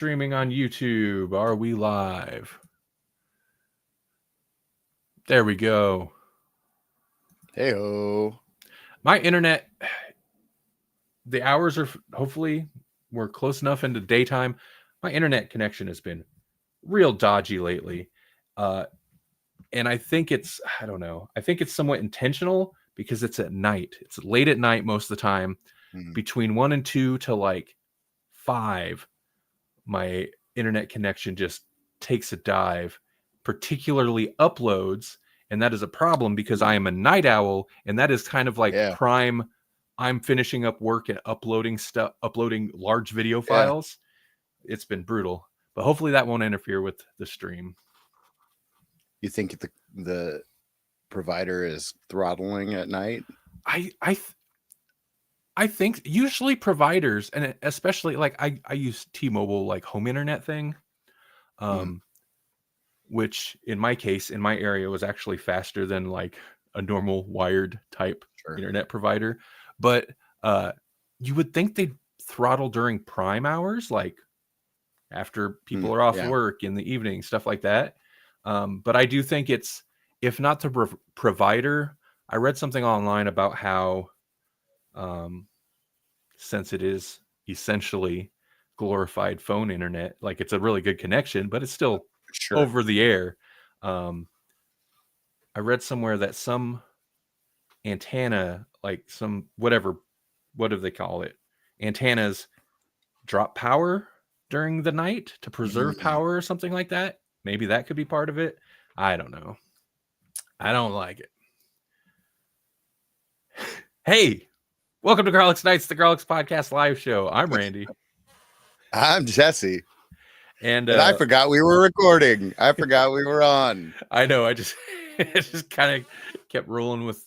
Streaming on YouTube. Are we live? There we go. Hey-o. My internet, the hours are hopefully we're close enough into daytime. My internet connection has been real dodgy lately. And I think I don't know. I think it's somewhat intentional because it's at night. It's late at night most of the time. Between 1 and 2 to like 5, my internet connection just takes a dive, particularly uploads. And that is a problem because I am a night owl. And that is kind of like prime. I'm finishing up work and uploading large video files. It's been brutal, but hopefully that won't interfere with the stream. You think the provider is throttling at night? I think usually providers, and especially like I use T-Mobile like home internet thing, which in my case, in my area, was actually faster than like a normal wired type internet provider. But you would think they'd throttle during prime hours, like after people are off work in the evening, stuff like that. But I do think it's, if not the provider, I read something online about how since it is essentially glorified phone internet, like it's a really good connection, but it's still over the air. I read somewhere that some antenna, like some what do they call it? Antennas drop power during the night to preserve power or something like that. Maybe that could be part of it. I don't know. I don't like it. Hey, welcome to Grawlix Nights, the Grawlix Podcast live show. I'm Randy. I'm Jesse. And I forgot we were recording. I forgot we were on. I know. I just kind of kept rolling with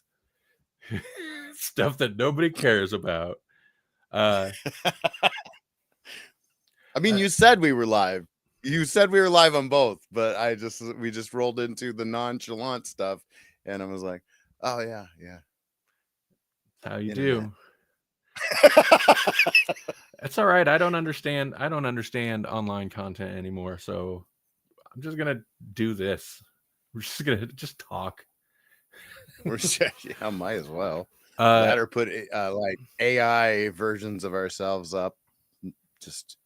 stuff that nobody cares about. I mean, you said we were live. You said we were live on both, but we just rolled into the nonchalant stuff, and I was like, oh yeah. How you do? That's all right. I don't understand online content anymore, so I'm just gonna do this. We're just gonna talk. I might as well. That or put like AI versions of ourselves up, just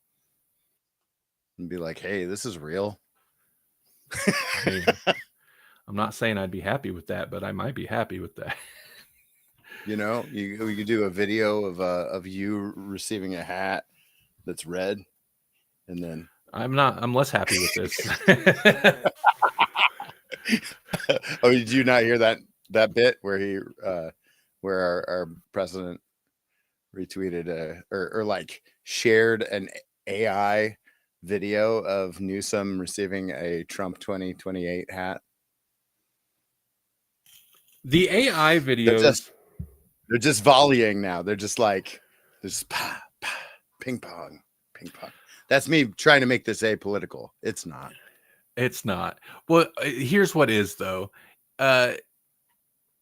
and be like, hey, this is real. Hey, I'm not saying I'd be happy with that, but I might be happy with that. You know, you could do a video of you receiving a hat that's red, and then I'm less happy with this. Oh, did you not hear that bit where our president retweeted or like shared an AI video of Newsom receiving a Trump 2028 hat? The AI videos, they're just volleying now. They're just like, there's ping pong. That's me trying to make this apolitical. It's not. Well, here's what is though.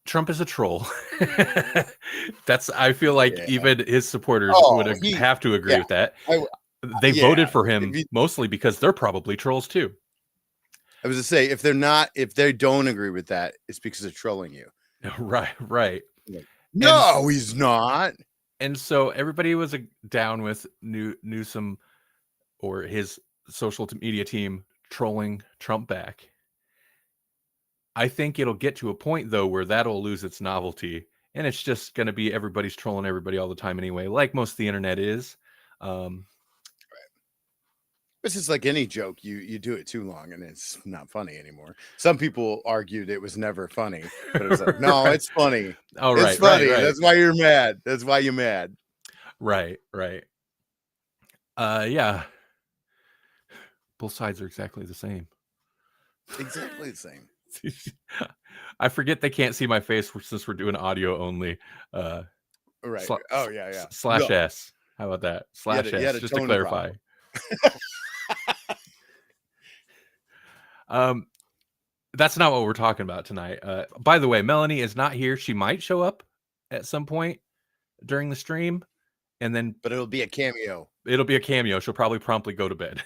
Trump is a troll. I feel like even his supporters would have to agree with that. They voted for him mostly because they're probably trolls too. I was to say, if they don't agree with that, it's because they're trolling you. Right. No, he's not. And so everybody was down with Newsom or his social media team trolling Trump back. I think it'll get to a point though where that'll lose its novelty, and it's just going to be everybody's trolling everybody all the time anyway, like most of the internet is. It's just like any joke, you do it too long and it's not funny anymore. Some people argued it was never funny, but it's like, no, it's funny. Oh, it's funny. Right. That's why you're mad. That's why you're mad. Right. Yeah. Both sides are exactly the same. Exactly the same. I forget they can't see my face since we're doing audio only. Right. Yeah. /S. How about that? /S, just to clarify. That's not what we're talking about tonight. By the way, Melanie is not here. She might show up at some point during the stream, and then but it'll be a cameo. it'll be a cameo. She'll probably promptly go to bed.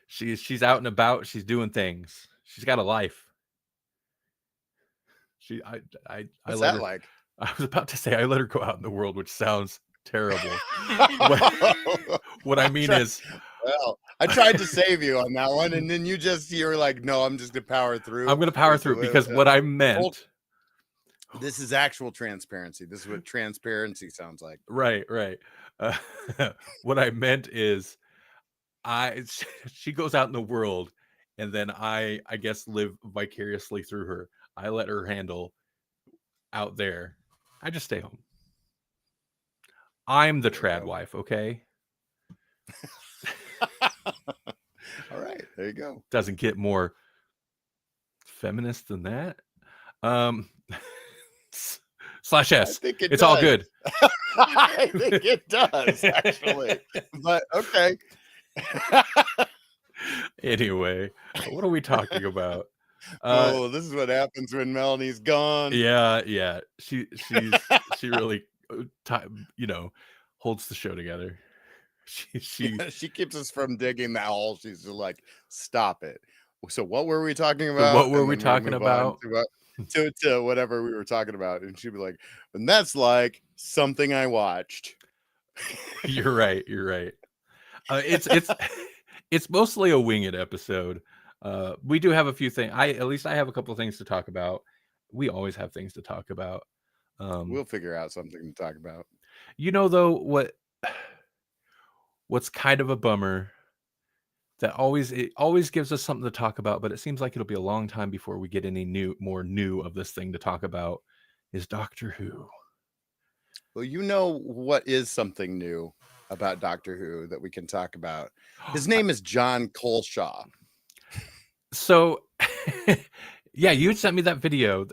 She's out and about. She's doing things. She's got a life. I What's let that her. like? I was about to say I let her go out in the world, which sounds terrible. What I mean is, Well, I tried to save you on that one, and then you're like, no, I'm just gonna power through. I'm going to power through because what I meant. This is actual transparency. This is what transparency sounds like. Right. What I meant is, she goes out in the world, and then I guess live vicariously through her. I let her handle out there. I just stay home. I'm the trad wife, okay? All right, there you go. Doesn't get more feminist than that. Slash S. It's all good. I think it does, actually. But okay. Anyway, what are we talking about? This is what happens when Melanie's gone. Yeah. She really, holds the show together. She keeps us from digging that hole. She's just like, stop it. So what were we talking about? What were we talking about? To whatever we were talking about, and she'd be like, and that's like something I watched. You're right. It's mostly a winged episode. We do have a few things. I have a couple of things to talk about. We always have things to talk about. We'll figure out something to talk about. Though, what's kind of a bummer, that it always gives us something to talk about, but it seems like it'll be a long time before we get any more new of this thing to talk about, is Doctor Who. Well, what is something new about Doctor Who that we can talk about? His name is John Coleshaw. So, yeah, you sent me that video,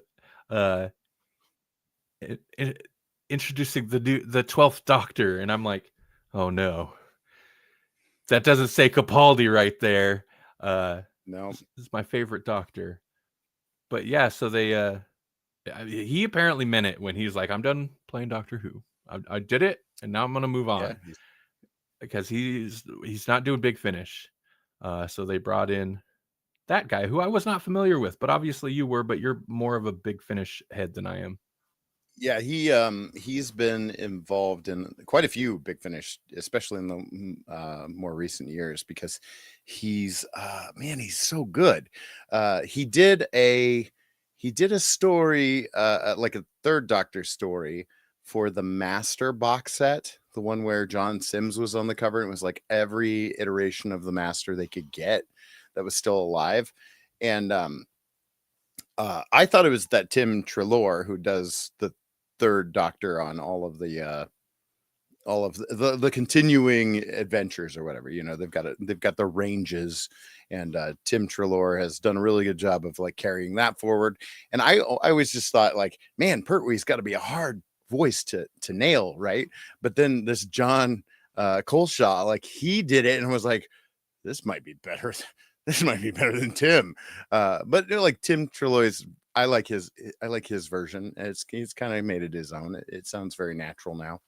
introducing the 12th Doctor, and I'm like, oh no, that doesn't say Capaldi right there. No, this is my favorite Doctor. But yeah, so he apparently meant it when he's like, I'm done playing Doctor Who. I did it, and now I'm gonna move on, because he's not doing Big Finish. So they brought in that guy who I was not familiar with, but obviously you were, but you're more of a Big Finish head than I am. Yeah, he's been involved in quite a few Big Finish, especially in the more recent years, because he's so good. He did a story, like a third Doctor story for the Master box set, the one where John Sims was on the cover. It was like every iteration of the Master they could get that was still alive. And I thought it was that Tim Treloar who does the third Doctor on all of the continuing adventures or whatever. They've got the ranges, and Tim Treloar has done a really good job of like carrying that forward. And I always just thought, like, man, Pertwee's got to be a hard voice to nail, right? But then this John Coleshaw, like, he did it and was like, this might be better. This might be better than Tim. But like Tim Treloar's, I like his version. He's kind of made it his own. It sounds very natural now.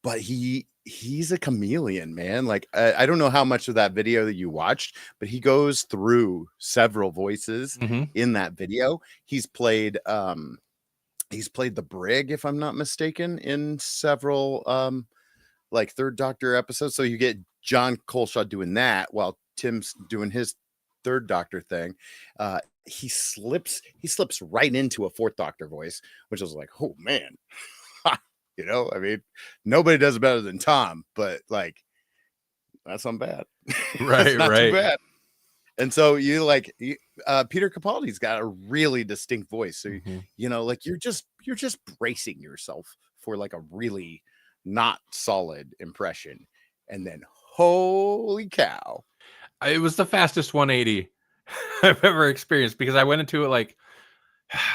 But he's a chameleon, man. Like, I don't know how much of that video that you watched, but he goes through several voices in that video. He's played the Brig, if I'm not mistaken, in several like third Doctor episodes. So you get John Coleshaw doing that while Tim's doing his third Doctor thing. He slips right into a fourth Doctor voice, which was like, oh man. I mean, nobody does it better than Tom, but like, that's not bad. Right, not right. Too bad. And so Peter Capaldi's got a really distinct voice. So like you're just bracing yourself for like a really not solid impression, and then holy cow, it was the fastest 180 I've ever experienced, because I went into it like,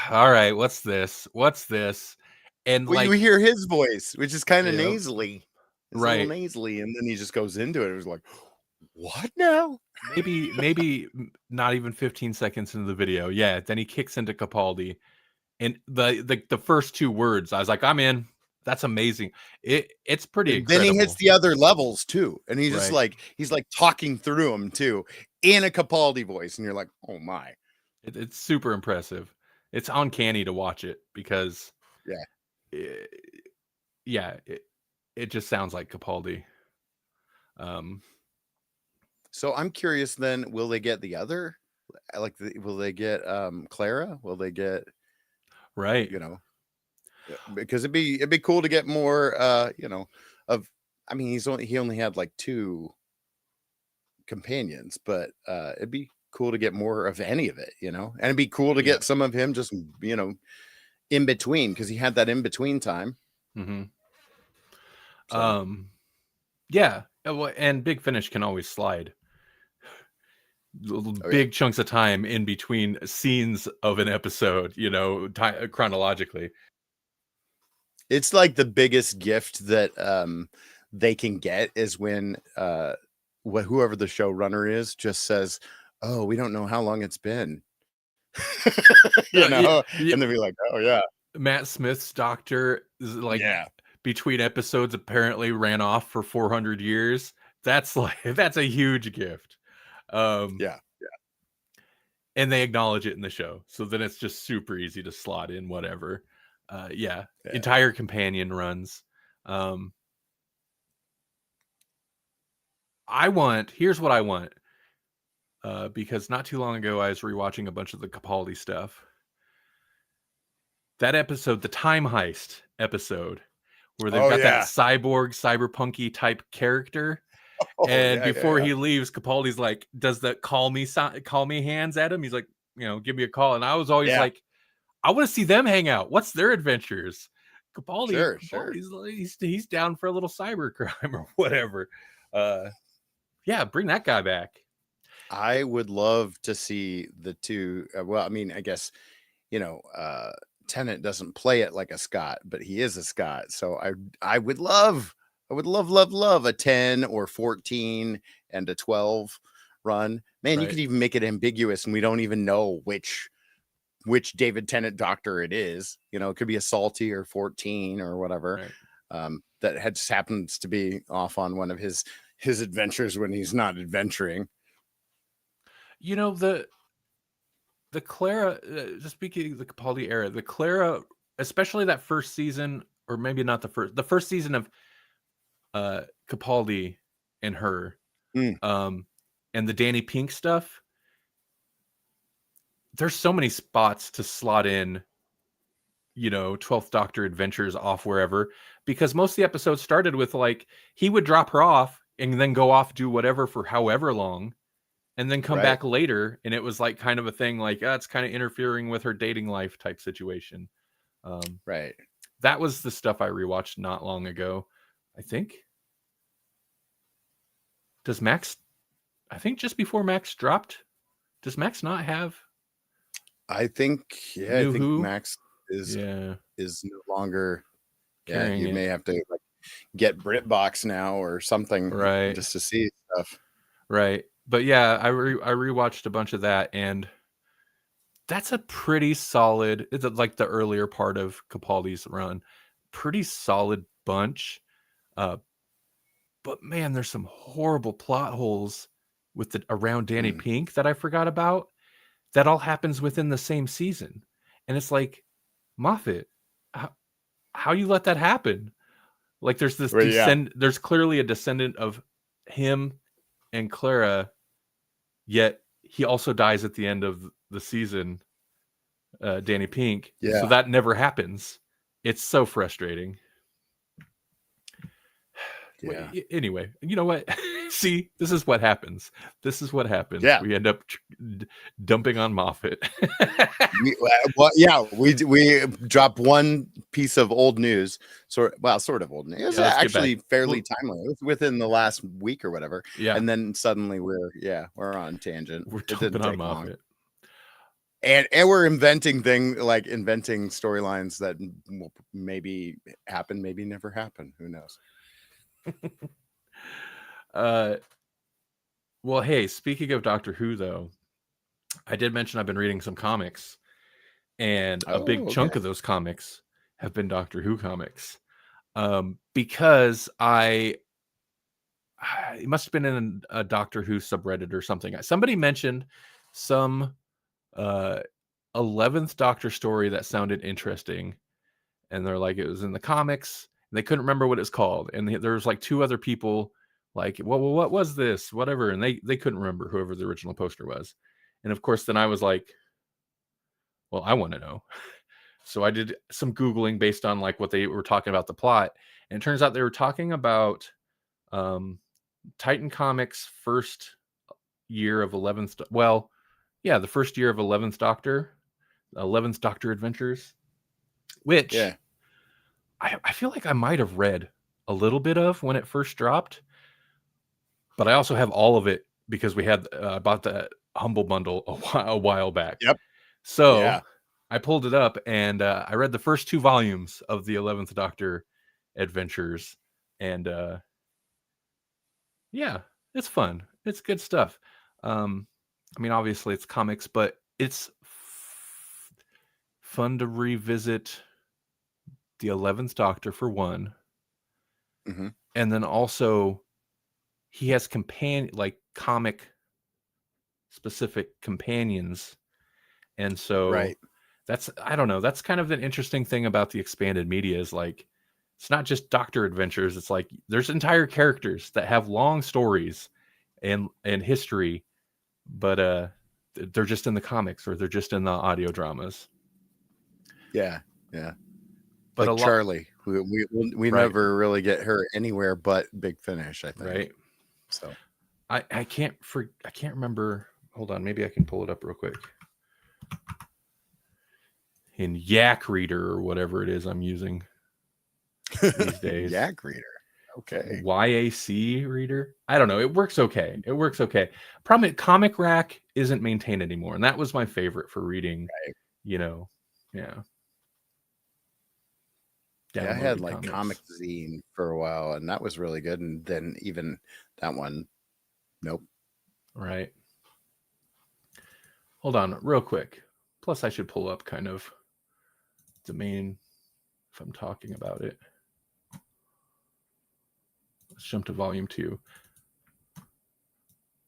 all right, what's this? And you hear his voice, which is kind of nasally. It's right, a little nasally, and then he just goes into it. It was like, what now? Maybe not even 15 seconds into the video. Yeah, then he kicks into Capaldi, and the first two words, I was like, I'm in. That's amazing. It's pretty And then he hits incredible. the other levels too, and he's just Right. like he's like talking through them too in a Capaldi voice, and you're like, oh my, It's super impressive. It's uncanny to watch it because, yeah. it, yeah, it just sounds like Capaldi. Um, So I'm curious. Then, will they get the other? Will they get Clara? Will they get right. you know? Because it'd be cool to get more. Of I mean, he only had like 2 companions, but it'd be cool to get more of any of it, and it'd be cool to Yeah. get some of him just in between, because he had that in between time. hmm So Yeah. Well, and Big Finish can always slide oh yeah, big chunks of time in between scenes of an episode, chronologically. it's like the biggest gift that they can get is when whoever the showrunner is just says, "Oh, we don't know how long it's been," Yeah, yeah. and they'll be like, "Oh yeah, Matt Smith's doctor is like yeah, between episodes apparently ran off for 400 years. That's a huge gift. Um, yeah, and they acknowledge it in the show. So then it's just super easy to slot in whatever. Yeah, yeah." entire companion runs. Um, here's what I want. Because not too long ago I was rewatching a bunch of the Capaldi stuff. That episode, the time heist episode, where they've Oh got that yeah, cyborg, cyberpunky type character. oh And yeah, yeah, before yeah. he leaves, Capaldi's like, does the call me hands at him? He's like, give me a call. And I was always Yeah, like, I want to see them hang out. What's their adventures? sure, sure. Capaldi's down for a little cyber crime or whatever. Yeah, bring that guy back. I would love to see the two. Well, I mean, I guess you know, uh, Tennant doesn't play it like a Scot, but he is a Scot. So I would love a 10 or 14 and a 12 run. Man, you Right. could even make it ambiguous, and we don't even know which David Tennant doctor it is. It could be a Salty or 14 or whatever. Right. That just happens to be off on one of his adventures when he's not adventuring. The Clara, just speaking of the Capaldi era, the Clara, especially that first season, or maybe not the first season of Capaldi and her, Mm, and the Danny Pink stuff. There's so many spots to slot in, 12th Doctor adventures off wherever, because most of the episodes started with like he would drop her off and then go off do whatever for however long, and then come right. back later, and it was like kind of a thing like it's kind of interfering with her dating life type situation. Um, Right. that was the stuff I rewatched not long ago. I think. Does Max? I think just before Max dropped. Does Max not have I think, yeah, I New think Who? Max is Yeah, is no longer. Yeah, carrying you it. may have to like get BritBox now or something Right, just to see stuff. right. But yeah, I rewatched a bunch of that, and that's a pretty solid. It's like the earlier part of Capaldi's run, pretty solid bunch. Uh, but man, there's some horrible plot holes with the around Danny Mm, Pink that I forgot about. That all happens within the same season, and it's like Moffat, how, how you let that happen? Like there's this well, yeah, there's clearly a descendant of him and Clara, yet he also dies at the end of the season, Danny Pink. So yeah, that never happens. It's so frustrating. yeah, Anyway, you know what? See, this is what happens. This is what happens. yeah. We end up dumping on Moffat. Well, yeah, we drop one piece of old news, sort of old news. It was Yeah, let's get back. actually fairly Well, timely. It was within the last week or whatever, yeah, and then suddenly we're on tangent. we're It dumping didn't on take long. Moffat. And we're inventing storylines that will maybe happen, maybe never happen. Who knows? Uh, well, hey, speaking of Doctor Who, though, I did mention I've been reading some comics, and a big Oh, okay. chunk of those comics have been Doctor Who comics. because it must have been in a Doctor Who subreddit or something. Somebody mentioned some 11th Doctor story that sounded interesting, and they're like, it was in the comics. And they couldn't remember what it's called, and there was like two other people like, well, what was this, whatever, and they couldn't remember, whoever the original poster was. And of course, then I was like, well, I want to know. So I did some Googling based on like what they were talking about the plot, and it turns out they were talking about Titan Comics' first year of 11th. Well, yeah, the first year of 11th Doctor, 11th Doctor Adventures, which I feel like I might have read a little bit of when it first dropped, but I also have all of it because we had bought the Humble Bundle a while back. Yep. So Yeah. I pulled it up and I read the first 2 volumes of the 11th Doctor Adventures, and yeah, it's fun. It's good stuff. I mean, obviously it's comics, but it's fun to revisit the 11th Doctor for one. Mm-hmm. And then also he has comic specific companions. And so that's, I don't know, that's kind of an interesting thing about the expanded media is like, it's not just Doctor Adventures. It's like there's entire characters that have long stories and history, but they're just in the comics or they're just in the audio dramas. Yeah. Yeah. But like Charlie, we never really get her anywhere but Big Finish, I think. Right. So I can't remember. Hold on, maybe I can pull it up real quick. In Yak Reader or whatever it is I'm using these days. Yak Reader. Okay. YAC Reader. I don't know. It works okay. Problem, Comic Rack isn't maintained anymore, and that was my favorite for reading. Right. You know, yeah. Yeah, I had like Comic Zine for a while, and that was really good. And then even that one, nope. Right. Hold on, real quick. Plus, I should pull up kind of the main if I'm talking about it. Let's jump to volume 2.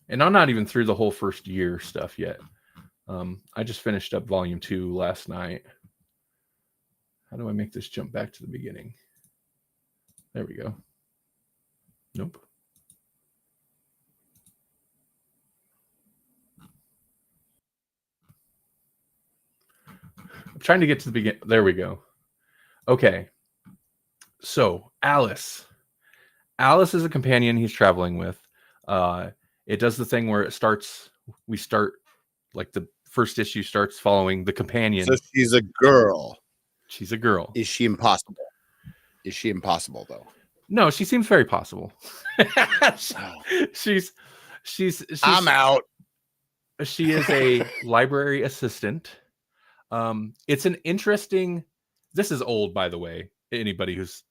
And I'm not even through the whole first year stuff yet. I just finished up volume 2 last night. How do I make this jump back to the beginning? There we go. Nope. I'm trying to get to the beginning. There we go. Okay. So Alice is a companion he's traveling with. It does the thing where we start like the first issue starts following the companion. So she's a girl. She's a girl. Is she impossible? Is she impossible though? No, she seems very possible. she's I'm out. She is a library assistant. It's an interesting. This is old, by the way. Anybody who's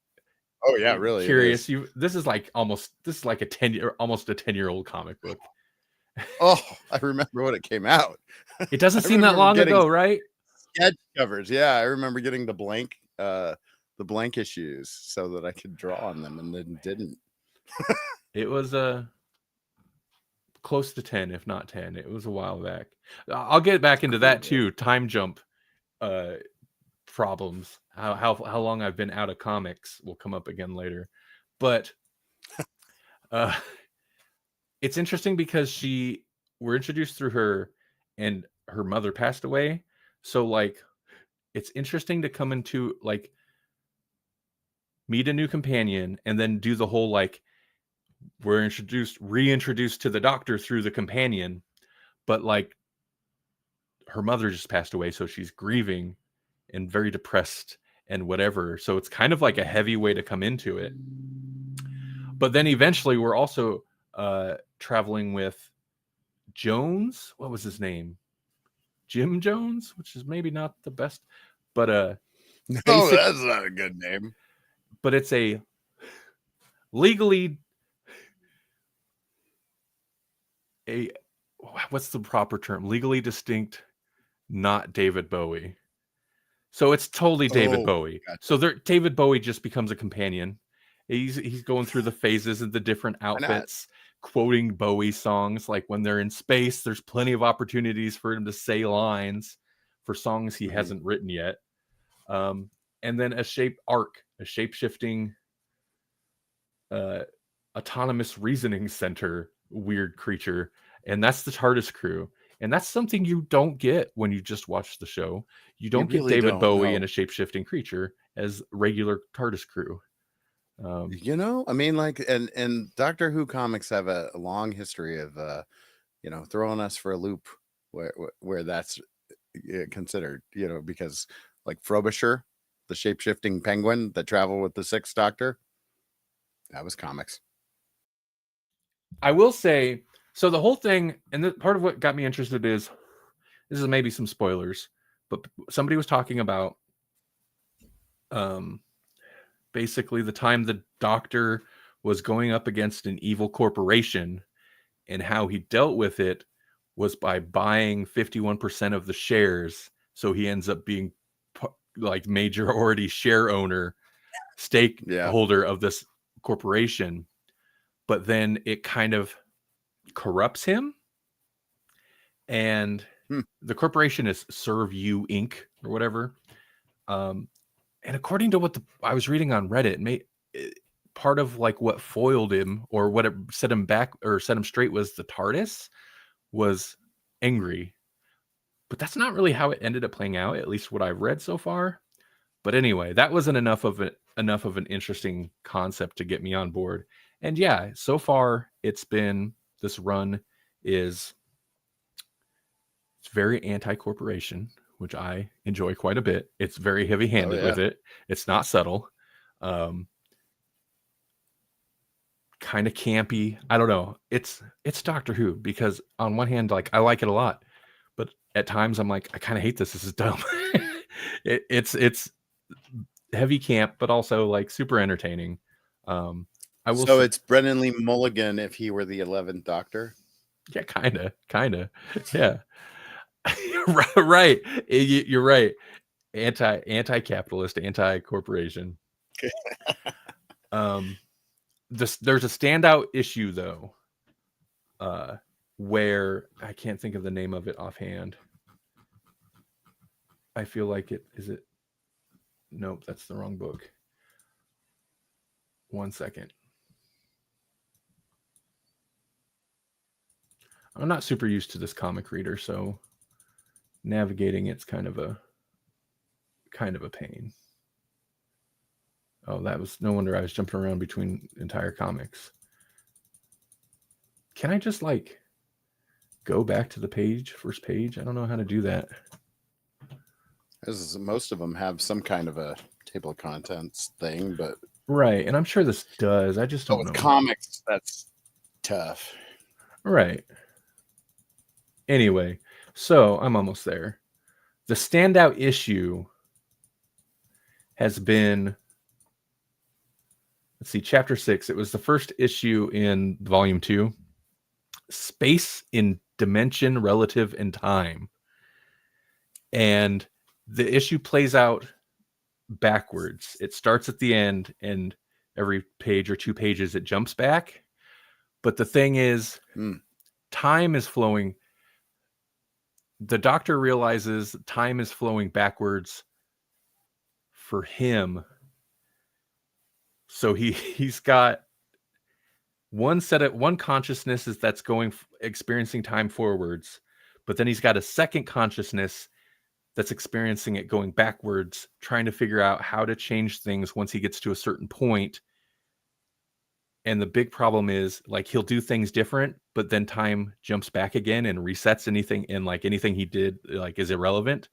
really curious, this is like almost a 10-year-old comic book. Oh, I remember when it came out. It doesn't seem that long ago, right? Sketch covers. Yeah, I remember getting the blank issues so that I could draw on them, and then didn't. It was close to 10, if not 10. It was a while back. I'll get back into that too. Time jump problems. How long I've been out of comics will come up again later. But it's interesting because we're introduced through her, and her mother passed away. So like, it's interesting to come into like meet a new companion and then do the whole like we're reintroduced to the Doctor through the companion, but like her mother just passed away, so she's grieving and very depressed and whatever. So it's kind of like a heavy way to come into it. But then eventually we're also traveling with Jones. What was his name? Jim Jones, which is maybe not the best, but no, that's not a good name. But it's a legally what's the proper term? Legally distinct, not David Bowie. So it's totally David Oh, Bowie. gotcha. So David Bowie just becomes a companion. He's going through the phases and the different Why not? outfits, quoting Bowie songs. Like when they're in space, there's plenty of opportunities for him to say lines for songs he Mhm. hasn't written yet. And then a shape-shifting, uh, autonomous reasoning center weird creature, and that's the TARDIS crew. And that's something you don't get when you just watch the show. You You don't get really David don't Bowie know. and a shape-shifting creature as regular TARDIS crew. You know, I mean, like, and Doctor Who comics have a long history of, you know, throwing us for a loop where that's considered, you know, because like Frobisher, the shape-shifting penguin that traveled with the Sixth Doctor, that was comics. I will say, so the whole thing, and part of what got me interested is, this is maybe some spoilers, but somebody was talking about um, basically the time the Doctor was going up against an evil corporation, and how he dealt with it was by buying 51% of the shares. So he ends up being like majority share owner, Yeah. stakeholder of this corporation. But then it kind of corrupts him. And the corporation is Serve You Inc. or whatever. And according to what I was reading on Reddit, part of like what foiled him or what it set him back or set him straight was the TARDIS was angry. But that's not really how it ended up playing out, at least what I've read so far. But anyway, that wasn't enough of an interesting concept to get me on board. And yeah, so far it's been, this run is, it's very anti-corporation, which I enjoy quite a bit. It's very heavy-handed with it. It's not subtle. Kind of campy. I don't know. It's Doctor Who, because on one hand, like, I like it a lot, but at times I'm like, I kind of hate this. This is dumb. It's heavy camp, but also like super entertaining. I will. So it's Brennan Lee Mulligan if he were the 11th Doctor. Yeah, kind of. Yeah, right. You're right. Anti-capitalist, anti-corporation. There's a standout issue though, where I can't think of the name of it offhand. I feel like it. Nope, that's the wrong book. 1 second. I'm not super used to this comic reader, so navigating it's kind of a pain. Oh, that was no wonder I was jumping around between entire comics. Can I just like go back to the first page? I don't know how to do that. As most of them have some kind of a table of contents thing, but right, and I'm sure this does. I just don't know. Comics, that's tough. Right. Anyway, so I'm almost there. The standout issue has been, let's see, chapter 6. It was the first issue in volume 2. Space in Dimension, Relative, and Time. And the issue plays out backwards. It starts at the end, and every page or 2 pages it jumps back. But the thing is, time is flowing. The Doctor realizes time is flowing backwards for him. So he's got one consciousness that's experiencing time forwards, but then he's got a second consciousness that's experiencing it going backwards, trying to figure out how to change things once he gets to a certain point. And the big problem is, like, he'll do things different, but then time jumps back again and resets anything, and like anything he did like is irrelevant.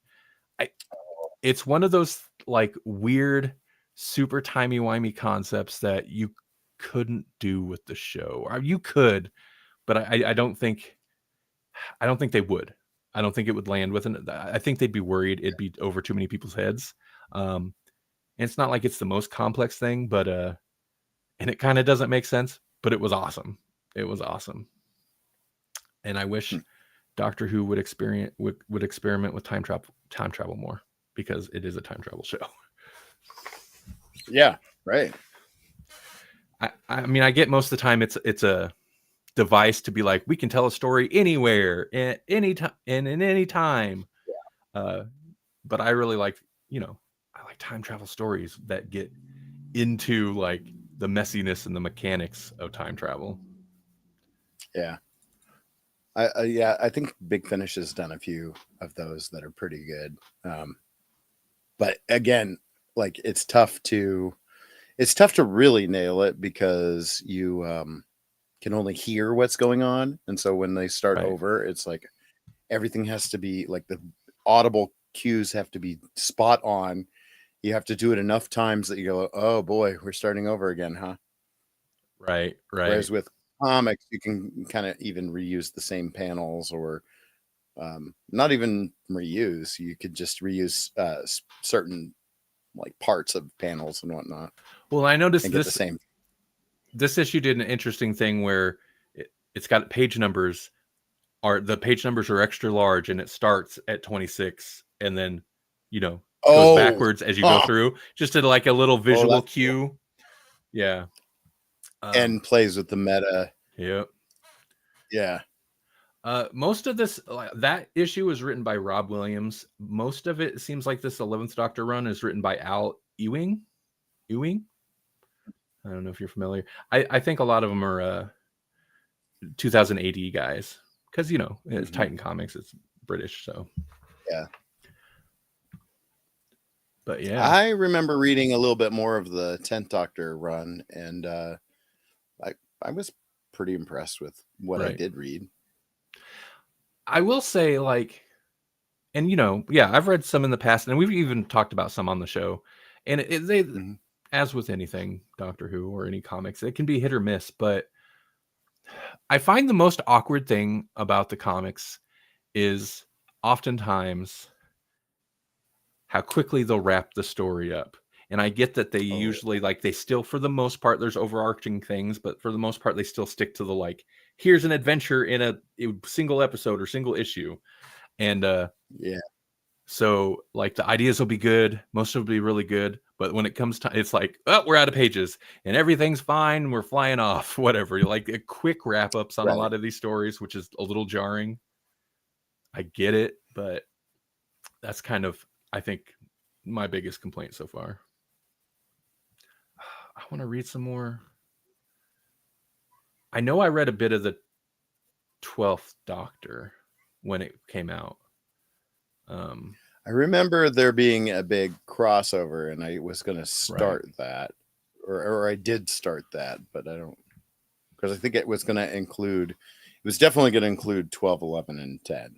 It's one of those like weird, super timey-wimey concepts that you couldn't do with the show. Or you could, but I don't think they would. I don't think it would land with it. I think they'd be worried it'd be over too many people's heads. And it's not like it's the most complex thing, but and it kind of doesn't make sense, but it was awesome. It was awesome. And I wish Doctor Who would experiment with time travel more. because it is a time travel show. Yeah, right. I mean, I get most of the time it's a device to be like, we can tell a story anywhere, at any time, and in any time. But I really like, I like time travel stories that get into like the messiness and the mechanics of time travel. Yeah. I think Big Finish has done a few of those that are pretty good. But again, like it's tough to really nail it because you can only hear what's going on. And so when they start Right. over, it's like everything has to be like the audible cues have to be spot on. You have to do it enough times that you go, oh boy, we're starting over again, huh? Right. Whereas with comics, you can kind of even reuse the same panels or not even reuse. You could just reuse certain like parts of panels and whatnot Well, I noticed and get the same. this issue did an interesting thing where it's got page numbers. The page numbers are extra large, and it starts at 26, and then goes Oh, backwards as you go through, just to like a little visual cue. Cool. Yeah. And plays with the meta. Yep. Yeah. Most of this, that issue was written by Rob Williams. Most of it seems like this 11th Doctor run is written by Al Ewing. I don't know if you're familiar. I think a lot of them are 2000 AD guys, because it's Titan Comics, it's British, so yeah. But yeah, I remember reading a little bit more of the 10th Doctor run, and I was pretty impressed with what I did read. I will say, like, and I've read some in the past, and we've even talked about some on the show, and they as with anything Doctor Who or any comics, it can be hit or miss. But I find the most awkward thing about the comics is oftentimes how quickly they'll wrap the story up. And I get that they usually, like, they still, for the most part, there's overarching things, but for the most part, they still stick to the, like, here's an adventure in a single episode or single issue. And yeah. So, like, the ideas will be good, most of them will be really good, but when it comes to, it's like, oh, we're out of pages and everything's fine, we're flying off, whatever. Like a quick wrap ups on a lot of these stories, which is a little jarring. I get it, but that's kind of, I think, my biggest complaint so far. I want to read some more. I know I read a bit of the 12th Doctor when it came out. I remember there being a big crossover, and I was going to start that, or I did start that, but I don't, because I think it was going to include, it was definitely going to include 12, 11, and 10.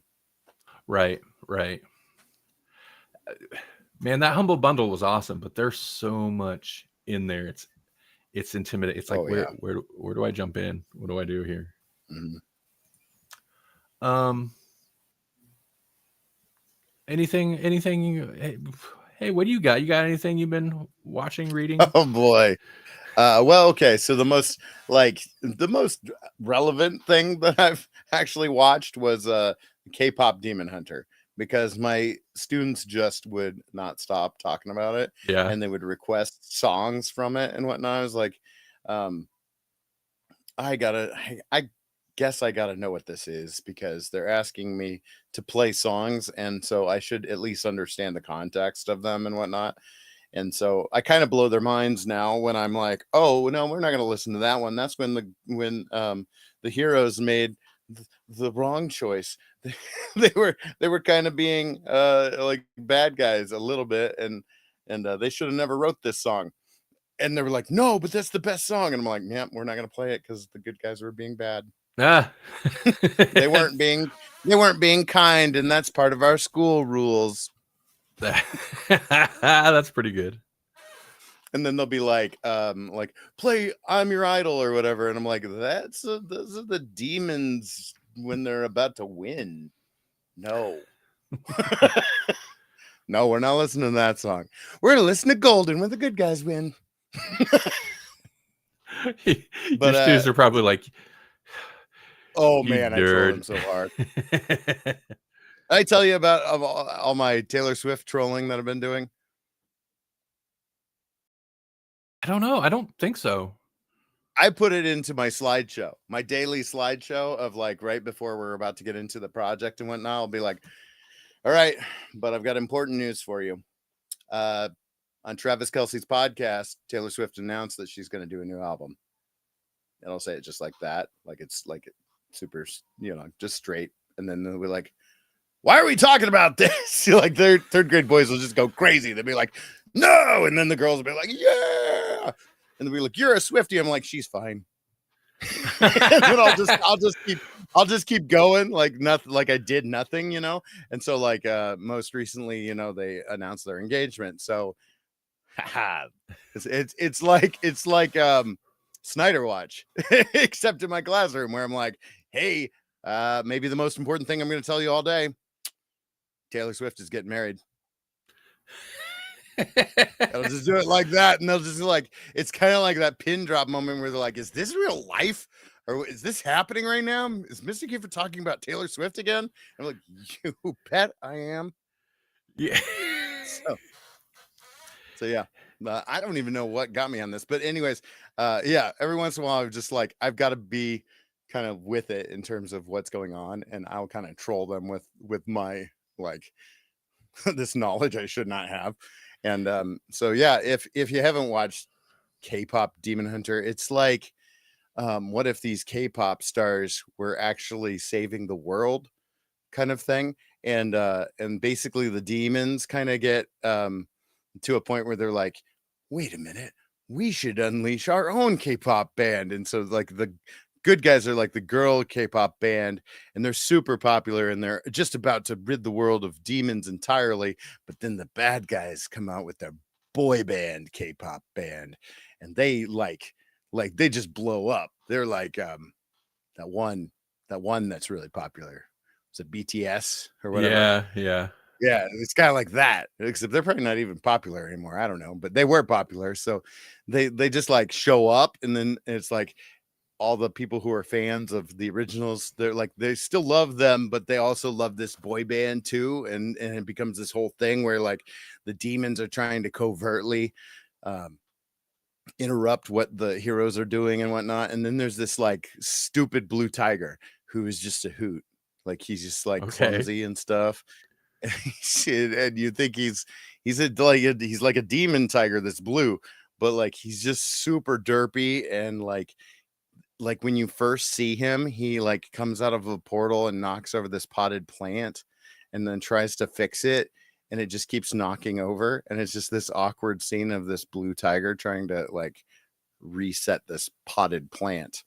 Right. Man, that Humble Bundle was awesome, but there's so much in there. It's intimidating. It's like, where do I jump in? What do I do here? Anything? Hey, what do you got? You got anything you've been watching, reading? Oh boy. Well, okay. So the most relevant thing that I've actually watched was K-pop Demon Hunter, because my students just would not stop talking about it. Yeah. And they would request songs from it and whatnot. I was like, I guess I gotta know what this is, because they're asking me to play songs, and so I should at least understand the context of them and whatnot. And so I kind of blow their minds now when I'm like, oh no, we're not gonna listen to that one. That's when the heroes made the wrong choice. they were kind of being like bad guys a little bit, and they should have never wrote this song. And they were like, no, but that's the best song. And I'm like, yeah, we're not gonna play it because the good guys were being bad. They weren't being kind, and that's part of our school rules. That's pretty good. And then they'll be like play I'm Your Idol or whatever, and I'm like, those are the demons when they're about to win. No. No, we're not listening to that song. We're gonna listen to Golden when the good guys win. Your students are probably like, oh man, nerd. I troll them so hard. I tell you about all my Taylor Swift trolling that I've been doing? I don't know. I don't think so. I put it into my slideshow, my daily slideshow of like right before we're about to get into the project and whatnot. I'll be like, all right, but I've got important news for you. On Travis Kelce's podcast, Taylor Swift announced that she's going to do a new album. And I'll say it just like that. Like it's like super, just straight. And then we're like, why are we talking about this? Like their third grade boys will just go crazy. They'll be like, no. And then the girls will be like, yeah. And they'll be like, you're a Swiftie. I'm like, she's fine. And then I'll just keep going like nothing, like I did nothing, And so like most recently, they announced their engagement. So it's like Snyder Watch, except in my classroom where I'm like, hey, maybe the most important thing I'm going to tell you all day, Taylor Swift is getting married. I'll just do it like that, and they'll just like, it's kind of like that pin drop moment where they're like, is this real life, or is this happening right now? Is Mr. Kiefer talking about Taylor Swift again? I'm like, you bet I am. Yeah. So yeah, I don't even know what got me on this, but anyways, yeah, every once in a while I'm just like, I've got to be kind of with it in terms of what's going on, and I'll kind of troll them with my like this knowledge I should not have. And so yeah, if you haven't watched K-pop Demon Hunter, it's like what if these K-pop stars were actually saving the world kind of thing, and basically the demons kind of get to a point where they're like, wait a minute, we should unleash our own K-pop band. And so like the good guys are like the girl K-pop band, and they're super popular, and they're just about to rid the world of demons entirely. But then the bad guys come out with their boy band K-pop band, and they like they just blow up. They're like that one that's really popular. Is it BTS or whatever? Yeah, it's kind of like that, except they're probably not even popular anymore. I don't know, but they were popular. So they just like show up, and then it's like all the people who are fans of the originals, they're like, they still love them, but they also love this boy band too. And it becomes this whole thing where like the demons are trying to covertly interrupt what the heroes are doing and whatnot. And then there's this like stupid blue tiger who is just a hoot. Like he's just like clumsy and stuff. And you think he's like a demon tiger that's blue, but like he's just super derpy. And like when you first see him, he like comes out of a portal and knocks over this potted plant and then tries to fix it, and it just keeps knocking over, and it's just this awkward scene of this blue tiger trying to like reset this potted plant.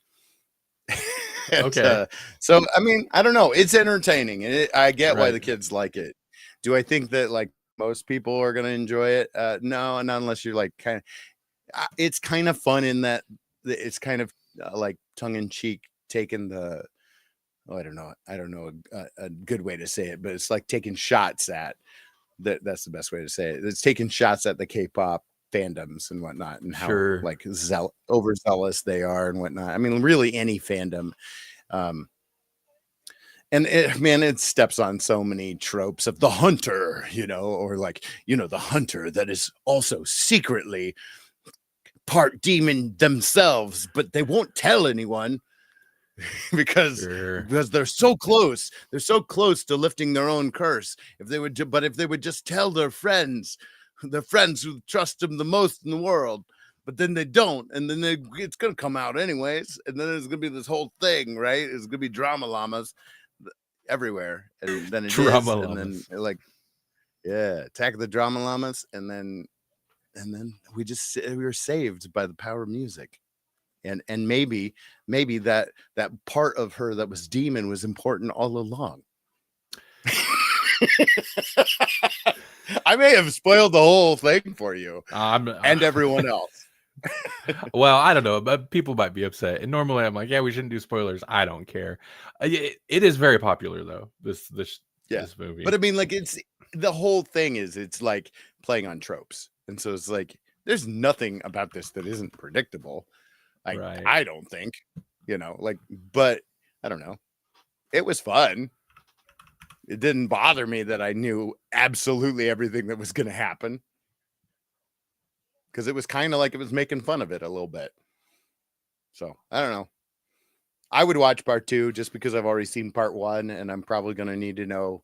And, so I mean, I don't know, it's entertaining, and I get why the kids like it. Do I think that like most people are going to enjoy it? No, not unless you're like kind of, it's kind of fun in that it's kind of like tongue-in-cheek, taking the I don't know a good way to say it, but it's like taking shots at that's the best way to say it. It's taking shots at the K-pop fandoms and whatnot, and how like overzealous they are and whatnot. I mean, really any fandom. And it steps on so many tropes of the hunter, or like, the hunter that is also secretly part demon themselves, but they won't tell anyone because they're so close. They're so close to lifting their own curse. If they would just tell their friends who trust them the most in the world, but then they don't, and then it's gonna come out anyways, and then there's gonna be this whole thing, right? It's gonna be drama llamas everywhere, and then it is, and then like, yeah, attack the drama llamas, and then we were saved by the power of music. And maybe that part of her that was demon was important all along. I may have spoiled the whole thing for you and everyone else. Well, I don't know, but people might be upset. And normally I'm like, yeah, we shouldn't do spoilers. I don't care. It is very popular though. This movie. But I mean, like, it's the whole thing is it's like playing on tropes, and so it's like there's nothing about this that isn't predictable. I don't think, like, but I don't know. It was fun. it didn't bother me that I knew absolutely everything that was going to happen, because it was kind of like it was making fun of it a little bit. So I don't know. I would watch part 2 just because I've already seen part 1, and I'm probably going to need to know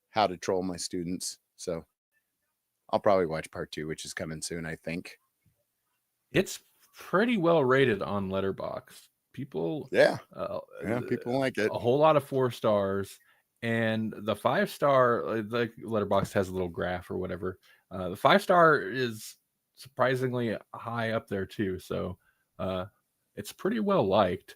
how to troll my students. So I'll probably watch part 2, which is coming soon, I think. It's pretty well rated on Letterboxd. People, Yeah, people like it. A whole lot of 4 stars, and the 5-star, the Letterboxd has a little graph or whatever. The 5-star is surprisingly high up there too, so it's pretty well liked.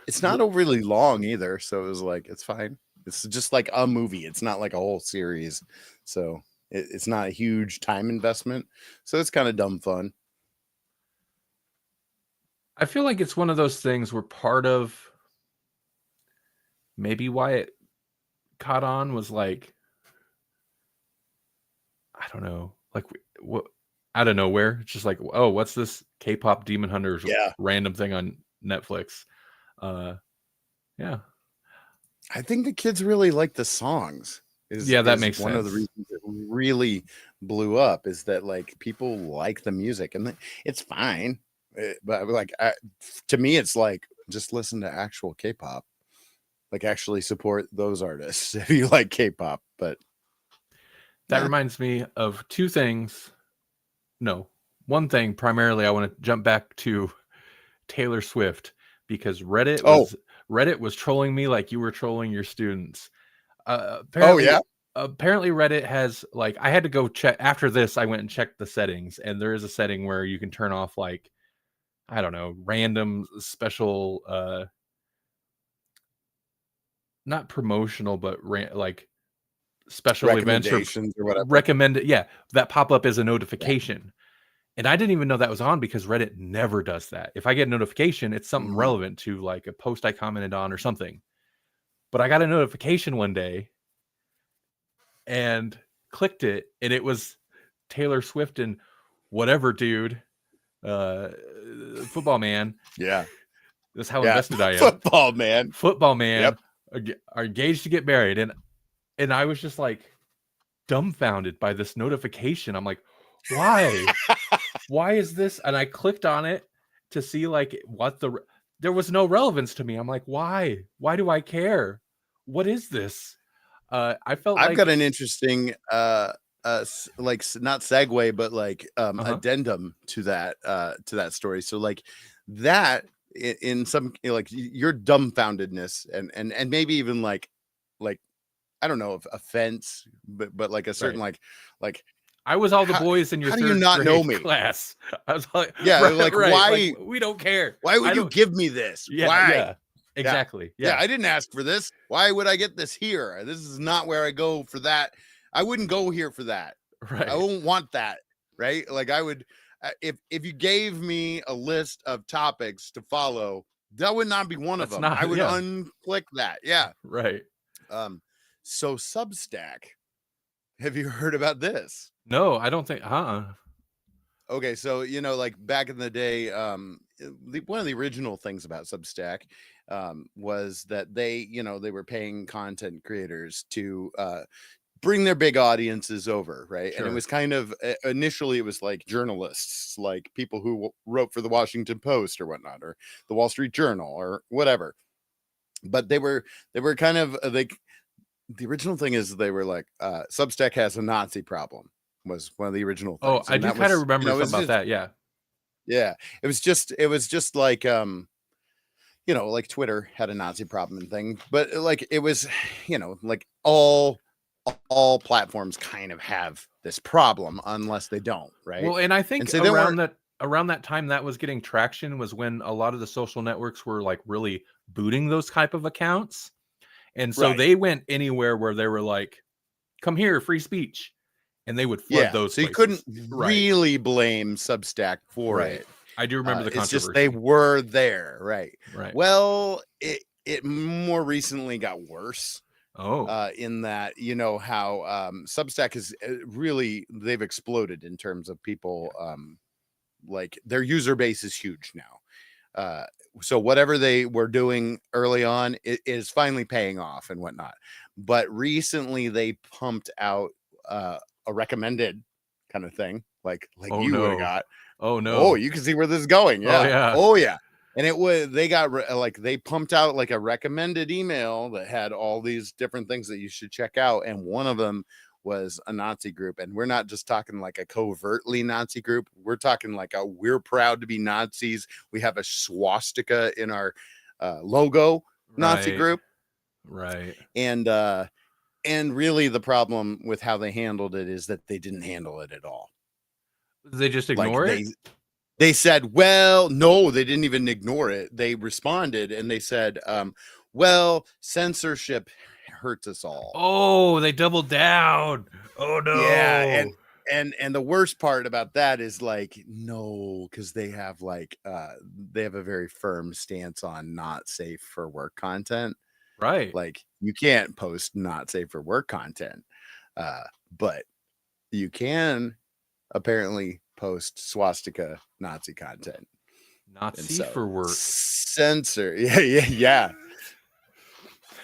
It's not overly long either, so it was like it's fine. It's just like a movie. It's not like a whole series, so it's not a huge time investment. So it's kind of dumb fun. I feel like it's one of those things where part of maybe why it caught on was like, I don't know, like what out of nowhere. It's just like, oh, what's this K-pop Demon Hunters random thing on Netflix? Yeah. I think the kids really like the songs. That makes one sense. of the reasons it really blew up, is that like people like the music, and it's fine. But like to me, it's like, just listen to actual K-pop. Like actually support those artists if you like K-pop. But that reminds me of 2 things. No, one thing primarily. I want to jump back to Taylor Swift, because Reddit was trolling me like you were trolling your students. Apparently Reddit has, like, I had to go check after this. I went and checked the settings, and there is a setting where you can turn off, like, I don't know, random special, not promotional, but like special events or whatever. Recommended. Yeah, that pop up as a notification. Yeah. And I didn't even know that was on, because Reddit never does that. If I get a notification, it's something relevant to like a post I commented on or something. But I got a notification one day and clicked it, and it was Taylor Swift and whatever dude, football man. Yeah. That's how invested I am. Football man are engaged to get married. And I was just like dumbfounded by this notification. I'm like, why? Why is this? And I clicked on it to see like there was no relevance to me. I'm like, why? Why do I care? What is this? I felt I've got an interesting like not segue, but like addendum to that story. So like that in some, like your dumbfoundedness and maybe even like I don't know, offense, but like a certain like I was all the boys in your third grade class. I was like, why? Like, we don't care. Why would you give me this? Yeah, why? Yeah, exactly. Yeah. I didn't ask for this. Why would I get this here? This is not where I go for that. I wouldn't go here for that. Right. I won't want that. Right. Like I would, if you gave me a list of topics to follow, that would not be one of them. I would unclick that. Yeah. Right. So Substack. Have you heard about this? No, I don't think. Okay, so like back in the day, one of the original things about Substack was that they were paying content creators to bring their big audiences over, right? Sure. And it was kind of initially it was like journalists, like people who wrote for the Washington Post or whatnot, or the Wall Street Journal or whatever. But they were kind of like, the original thing is they were like, Substack has a Nazi problem, was one of the original things. Oh, I do kind of remember something about that. Yeah. Yeah. It was just like, like Twitter had a Nazi problem and thing, but like, it was, like all platforms kind of have this problem unless they don't. Right. Well, and I think around that time that was getting traction was when a lot of the social networks were like really booting those type of accounts. And so they went anywhere where they were like, come here, free speech. And they would flood those places. You couldn't really blame Substack for it. I do remember the controversy. It's just they were there. Right. Well, it more recently got worse. In that, how Substack is really, they've exploded in terms of people, like their user base is huge now. So whatever they were doing early on is finally paying off and whatnot. But recently they pumped out a recommended kind of thing, like Oh you would have no. got. Oh Oh, no. you can see where this is going. Oh Yeah. yeah. Oh yeah. And it was they got like they pumped out like a recommended email that had all these different things that you should check out, and one of them was a Nazi group. And we're not just talking like a covertly Nazi group. We're talking like a we're proud to be Nazis. We have a swastika in our logo Nazi Right. group. Right. And really the problem with how they handled it is that they didn't handle it at all. They just Like ignore it? they said, well, no, they didn't even ignore it. They responded and they said, well, censorship hurts us all. Oh, they doubled down. Oh no. Yeah, and the worst part about that is like no, because they have like they have a very firm stance on not safe for work content. Right. Like you can't post not safe for work content, but you can apparently post swastika Nazi content. Nazi for work. Censor. Yeah.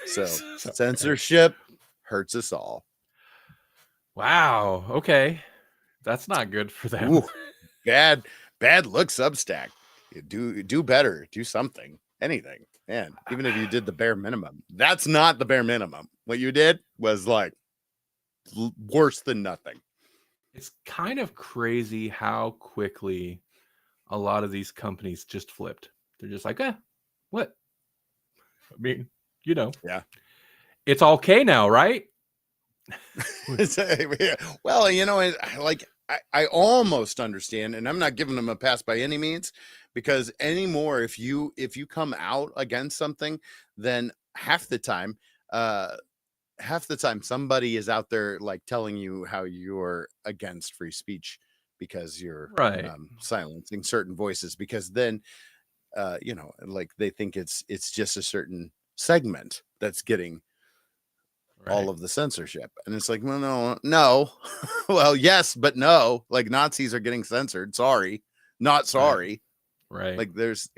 So censorship hurts us all. Wow. Okay. That's not good for them. Ooh, bad look Substack. Do better. Do something. Anything. Man, even if you did the bare minimum. That's not the bare minimum. What you did was like worse than nothing. It's kind of crazy how quickly a lot of these companies just flipped. They're just like, what? I mean, Yeah. It's okay now, right? Well, I almost understand, and I'm not giving them a pass by any means, because anymore, if you come out against something, then half the time somebody is out there like telling you how you're against free speech because you're Right. silencing certain voices, because then like they think it's just a certain segment that's getting all of the censorship, and it's like, well, no. Well, yes, but no. Like Nazis are getting censored. Sorry, not sorry. Right. Like there's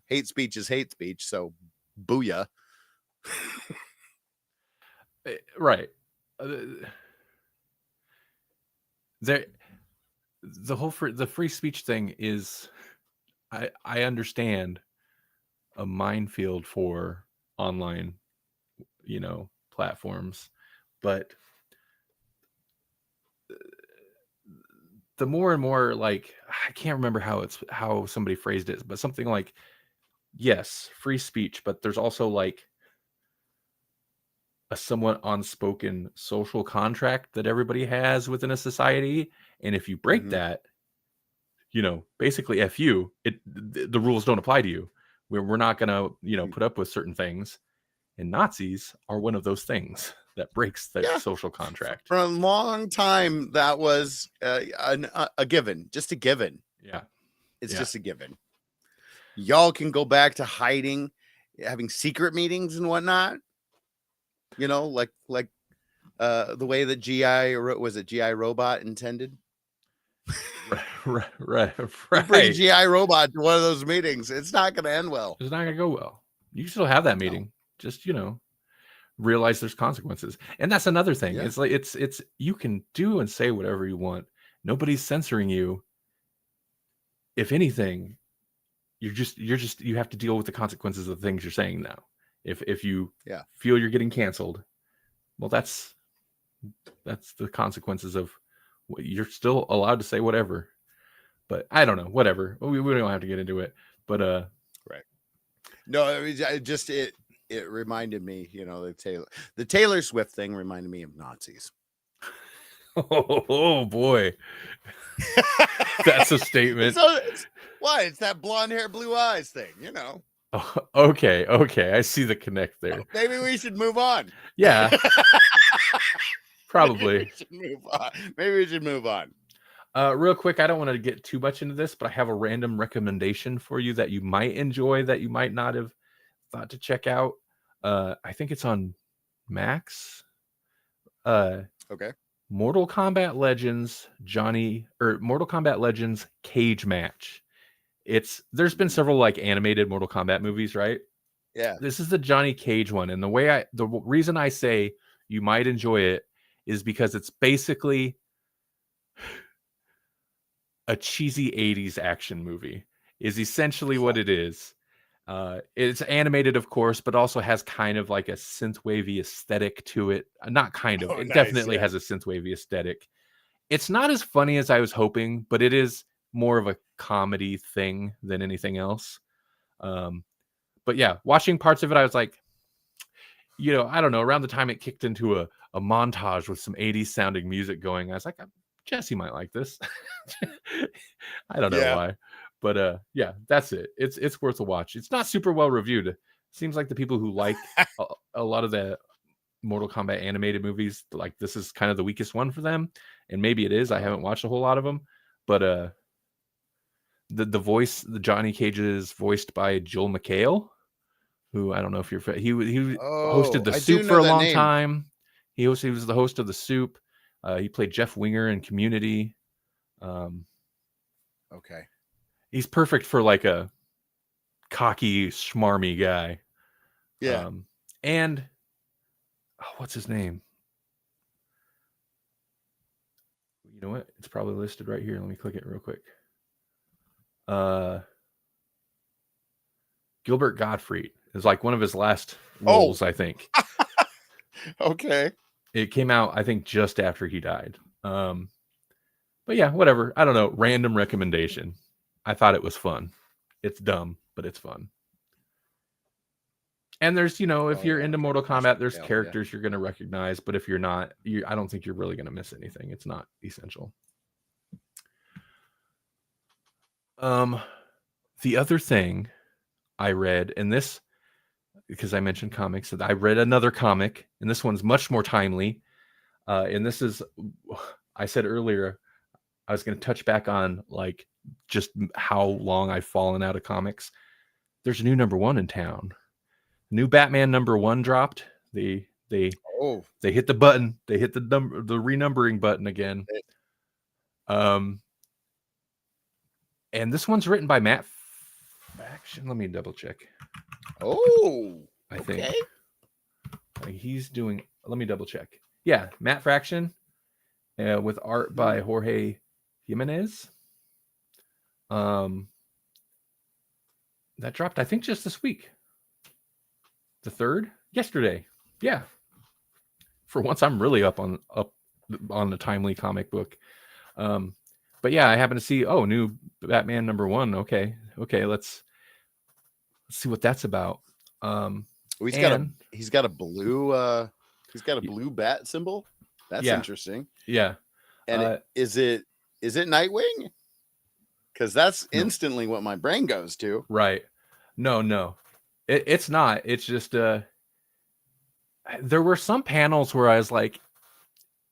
hate speech is hate speech. So booyah. Right. The whole free speech thing is, I understand, a minefield for online platforms, but the more and more, like, I can't remember how somebody phrased it, but something like, yes, free speech, but there's also like a somewhat unspoken social contract that everybody has within a society, and if you break that, basically F you, the rules don't apply to you. We're not gonna put up with certain things, and Nazis are one of those things that breaks that social contract. For a long time, that was a given, just a given. Yeah, it's just a given. Y'all can go back to hiding, having secret meetings and whatnot. Like the way that GI Robot intended. Right. You bring GI Robot to one of those meetings, it's not going to end well. It's not going to go well. You still have that meeting. No. Just realize there's consequences, and that's another thing. Yeah. It's like it's you can do and say whatever you want. Nobody's censoring you. If anything, you have to deal with the consequences of the things you're saying now. If you feel you're getting canceled, well, that's the consequences of what you're still allowed to say whatever. But I don't know, whatever. We don't have to get into it. But right. No, it reminded me, the Taylor Swift thing reminded me of Nazis. Oh boy. That's a statement. Why? It's that blonde hair, blue eyes thing, Oh, okay. I see the connect there. Maybe we should move on. Yeah. Probably. Maybe we should move on. Real quick, I don't want to get too much into this, but I have a random recommendation for you that you might enjoy that you might not have thought to check out. I think it's on Max. Okay. Mortal Kombat Legends Cage Match. There's been several like animated Mortal Kombat movies, right? Yeah. This is the Johnny Cage one, and the reason I say you might enjoy it is because it's basically a cheesy 80s action movie is essentially what it is. It's animated, of course, but also has kind of like a synthwavy aesthetic to it. Not kind of. Oh, It nice. definitely Yeah. has a synthwavy aesthetic. It's not as funny as I was hoping, but it is more of a comedy thing than anything else. But yeah, watching parts of it, I was like, I don't know, around the time it kicked into a montage with some 80s sounding music going, I was like, Jesse might like this. I don't know Yeah. why. But yeah, that's it. It's worth a watch. It's not super well reviewed. It seems like the people who like a lot of the Mortal Kombat animated movies, like this is kind of the weakest one for them. And maybe it is. I haven't watched a whole lot of them. But the voice, the Johnny Cage is voiced by Joel McHale, who I don't know if you're he hosted The I Soup do for know a that long name. time. He was the host of The Soup. He played Jeff Winger in Community. Okay. He's perfect for like a cocky, schmarmy guy. Yeah. And what's his name? You know what? It's probably listed right here. Let me click it real quick. Gilbert Gottfried is like one of his last roles, I think. Okay. It came out, I think, just after he died. But yeah, whatever. I don't know. Random recommendation. I thought it was fun. It's dumb, but it's fun. And there's, if you're into Mortal Kombat, there's characters you're going to recognize. But if you're not, I don't think you're really going to miss anything. It's not essential. The other thing I read, and this, because I mentioned comics, that I read another comic, and this one's much more timely. And this is, I said earlier, I was going to touch back on like just how long I've fallen out of comics. There's a new #1 in town. New Batman #1 dropped. They hit the button. They hit the renumbering button again. And this one's written by Matt Fraction. Let me double check. I think he's doing. Let me double check. Yeah, Matt Fraction, with art by Jorge Jimenez. That dropped, I think, just this week. The 3rd, yesterday. Yeah. For once, I'm really up on the timely comic book. But yeah, I happen to see new Batman #1. Okay, let's see what that's about. He's got a blue bat symbol. That's interesting. Yeah. And is it Nightwing? Because that's instantly what my brain goes to. Right. No. It's not. It's just there were some panels where I was like,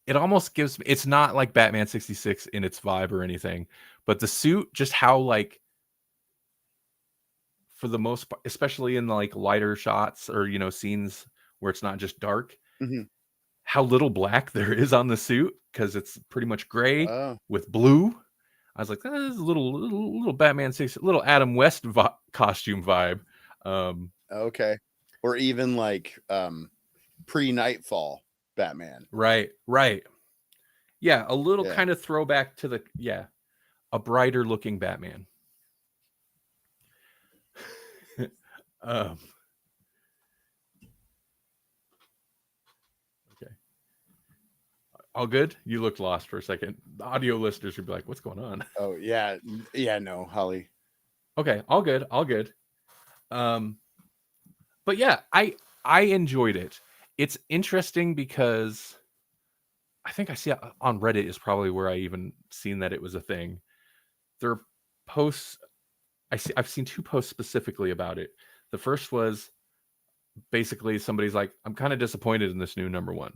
it almost gives me, it's not like Batman 66 in its vibe or anything, but the suit, just how like, for the most part, especially in the like lighter shots or scenes where it's not just dark, how little black there is on the suit, because it's pretty much gray with blue. I was like, that is a little Batman 6, little Adam West costume vibe. Okay. Or even like pre-Nightfall Batman. Right. Yeah, a little kind of throwback to a brighter looking Batman. Okay. All good? You looked lost for a second. The audio listeners would be like, what's going on? Oh, yeah. No, Holly. Okay, all good. But yeah, I enjoyed it. It's interesting because I think I see on Reddit is probably where I even seen that it was a thing. There are posts. I've seen 2 posts specifically about it. The first was basically somebody's like, I'm kind of disappointed in this new #1.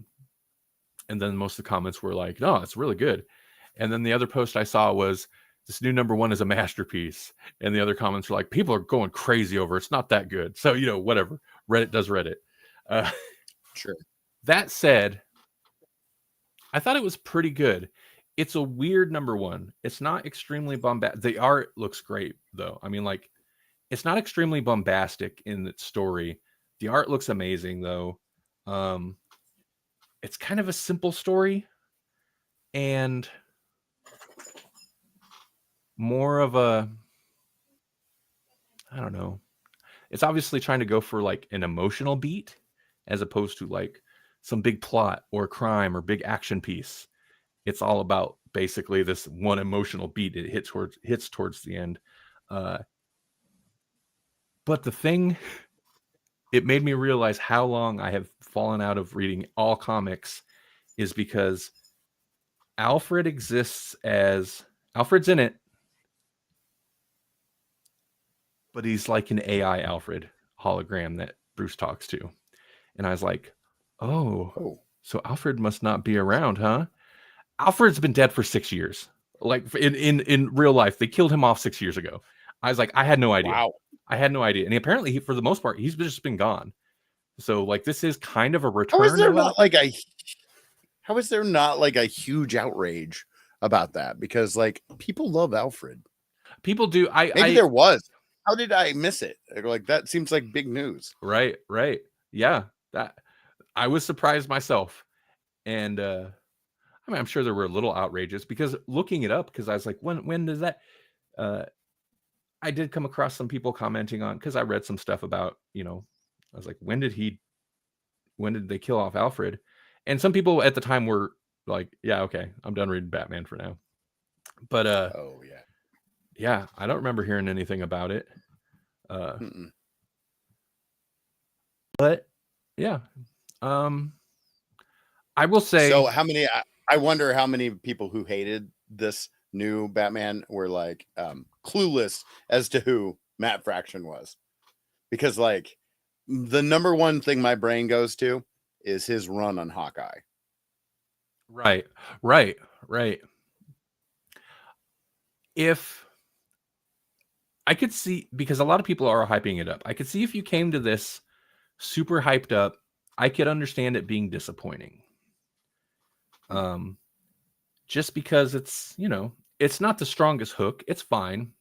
And then most of the comments were like, no, it's really good. And then the other post I saw was, this new #1 is a masterpiece. And the other comments were like, people are going crazy over it. It's not that good. So, whatever. Reddit does Reddit. Sure. That said, I thought it was pretty good. it's a weird number one. It's not extremely bombastic. The art looks great though. I mean, like, it's not extremely bombastic in its story. The art looks amazing though. Um, it's kind of a simple story and more of a, I don't know. It's obviously trying to go for like an emotional beat as opposed to like some big plot or crime or big action piece. It's all about basically this one emotional beat it hits towards the end. Uh, but the thing, it made me realize how long I have fallen out of reading all comics is because Alfred's in it, but he's like an AI Alfred hologram that Bruce talks to. And I was like, oh, so Alfred must not be around, huh? Alfred's been dead for 6 years. Like in real life, they killed him off 6 years ago. I was like, I had no idea. Wow. I had no idea. And apparently, for the most part, he's just been gone. So, like, this is kind of a return. How is there not like a huge outrage about that? Because like people love Alfred. People do. Maybe there was. How did I miss it? Like that seems like big news. Right. Yeah. That I was surprised myself. And I mean, I'm sure there were little outrages because looking it up, because I was like, when does that I did come across some people commenting on, because I read some stuff about, I was like, when did they kill off Alfred? And some people at the time were like, yeah, okay, I'm done reading Batman for now. But oh yeah. Yeah, I don't remember hearing anything about it. But yeah. I will say, so how many I wonder how many people who hated this new Batman were like clueless as to who Matt Fraction was, because like the number one thing my brain goes to is his run on Hawkeye. Right. If I could see, because a lot of people are hyping it up, I could see if you came to this super hyped up, I could understand it being disappointing. Just because it's, it's not the strongest hook. It's fine.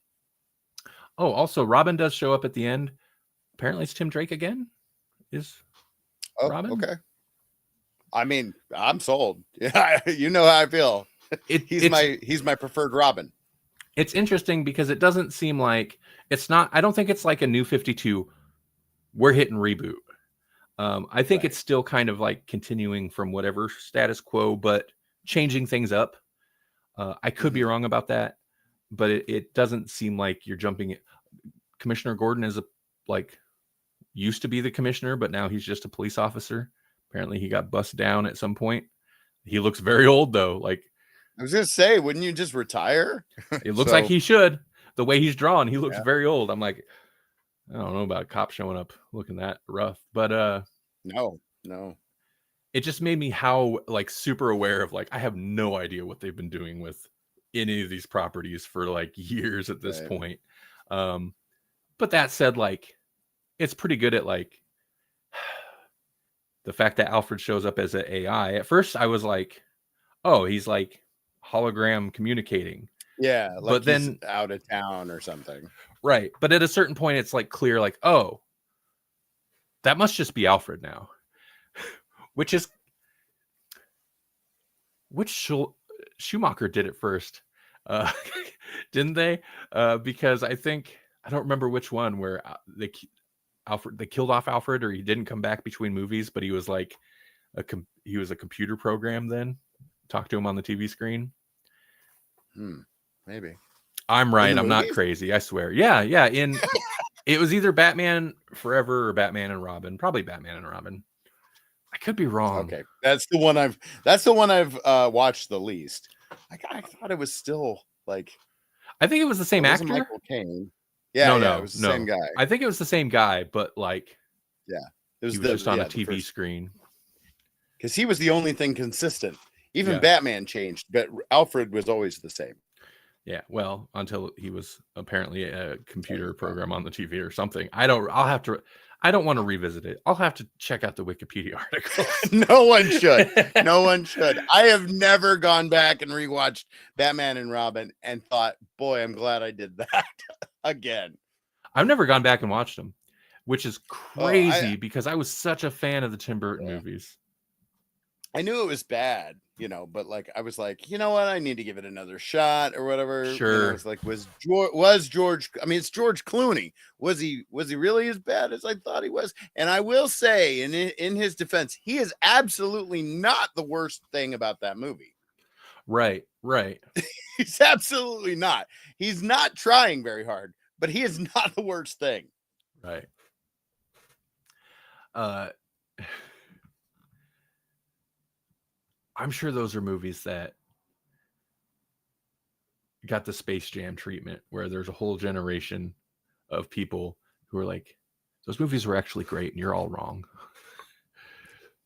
Oh, also Robin does show up at the end. Apparently it's Tim Drake again. Robin? Okay. I mean, I'm sold. Yeah, you know how I feel. He's my preferred Robin. It's interesting because it doesn't seem like I don't think it's like a New 52. We're hitting reboot. I think it's still kind of like continuing from whatever status quo, but changing things up. I could be wrong about that, but it doesn't seem like you're jumping. Commissioner Gordon is used to be the commissioner, but now he's just a police officer. Apparently he got bussed down at some point. He looks very old though. Like, I was going to say, wouldn't you just retire? It looks like he should. The way he's drawn, he looks very old. I'm like, I don't know about a cop showing up looking that rough, but no. It just made me super aware of I have no idea what they've been doing with any of these properties for years at this point. But that said, it's pretty good at the fact that Alfred shows up as an AI. At first I was like, oh, he's hologram communicating. Yeah, but then then out of town or something. Right. But at a certain point it's clear oh, that must just be Alfred now. Which Schumacher did it first. Didn't they? Because I don't remember which one where they killed off Alfred, or he didn't come back between movies, but he was he was a computer program then. Talk to him on the TV screen. Maybe. I'm right. I'm not crazy. I swear. Yeah. It was either Batman Forever or Batman and Robin. Probably Batman and Robin. I could be wrong. Okay. That's the one I've watched the least. I thought it was still I think it was the same actor. Michael Caine. Yeah, it was the same guy. I think it was the same guy, but it was he was just on a TV screen. Because he was the only thing consistent. Even Batman changed, but Alfred was always the same. Yeah, well, until he was apparently a computer program on the TV or something. I I don't want to revisit it. I'll have to check out the Wikipedia article. No one should. No one should. I have never gone back and rewatched Batman and Robin and thought, boy, I'm glad I did that again. I've never gone back and watched them, which is crazy because I was such a fan of the Tim Burton movies. I knew it was bad, you know, but like I was like, you know what, I need to give it another shot or whatever. Sure. You know, it's like was George? I mean, it's George Clooney. Was he really as bad as I thought he was? And I will say, in his defense, he is absolutely not the worst thing about that movie. Right. He's absolutely not. He's not trying very hard, but he is not the worst thing. Right. I'm sure those are movies that got the Space Jam treatment, where there's a whole generation of people who are like, those movies were actually great and you're all wrong.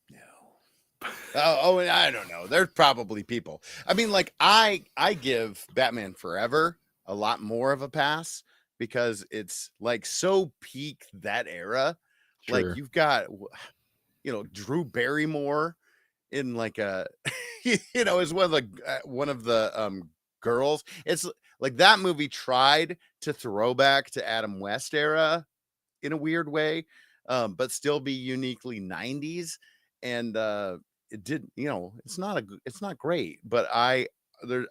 No. Oh, and I don't know. There's probably people. I mean, like I give Batman Forever a lot more of a pass because it's like so peak that era. Sure. Like you've got, you know, Drew Barrymore in like a, you know, is one of the girls. It's like that movie tried to throw back to Adam West era in a weird way, but still be uniquely 90s. And it did, you know, it's not great, but I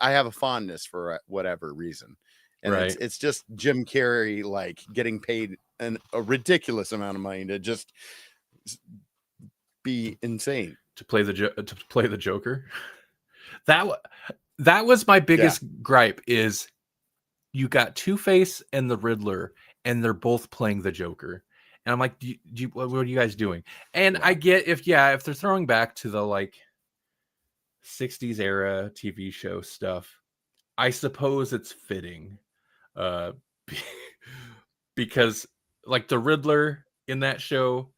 have a fondness for whatever reason. And right. it's just Jim Carrey like getting paid a ridiculous amount of money to just be insane. To play the Joker. That was my biggest gripe is you got Two-Face and the Riddler and they're both playing the Joker. And I'm like, what are you guys doing? And I get if they're throwing back to the like 60s era TV show stuff, I suppose it's fitting. Because like the Riddler in that show,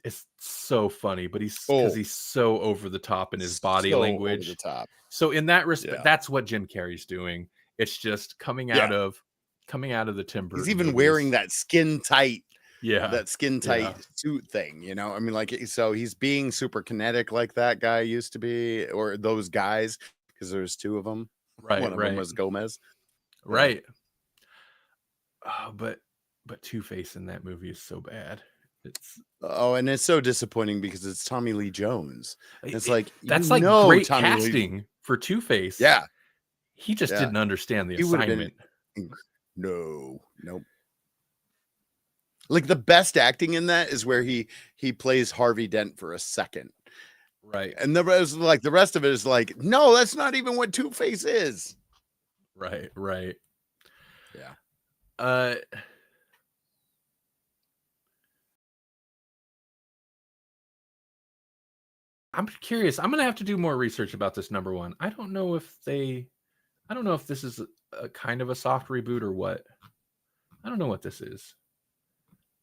it's so funny, but he's so over the top in his body language. Over the top. So in that respect, that's what Jim Carrey's doing. It's just coming out of the Tim Burton. He's even wearing that skin tight suit thing, you know? I mean, like, so he's being super kinetic like that guy used to be, or those guys, because there's two of them. Right. One of them was Gomez. Right. But Two-Face in that movie is so bad. And it's so disappointing because it's Tommy Lee Jones. It's like that's like great Tommy casting for Two-Face. Yeah, he just didn't understand the assignment. Nope. Like the best acting in that is where he plays Harvey Dent for a second, right? And the rest of it is like, no, that's not even what Two-Face is. Right. Yeah. I'm curious. I'm gonna have to do more research about this number one. I don't know if this is a kind of a soft reboot or what. I don't know what this is,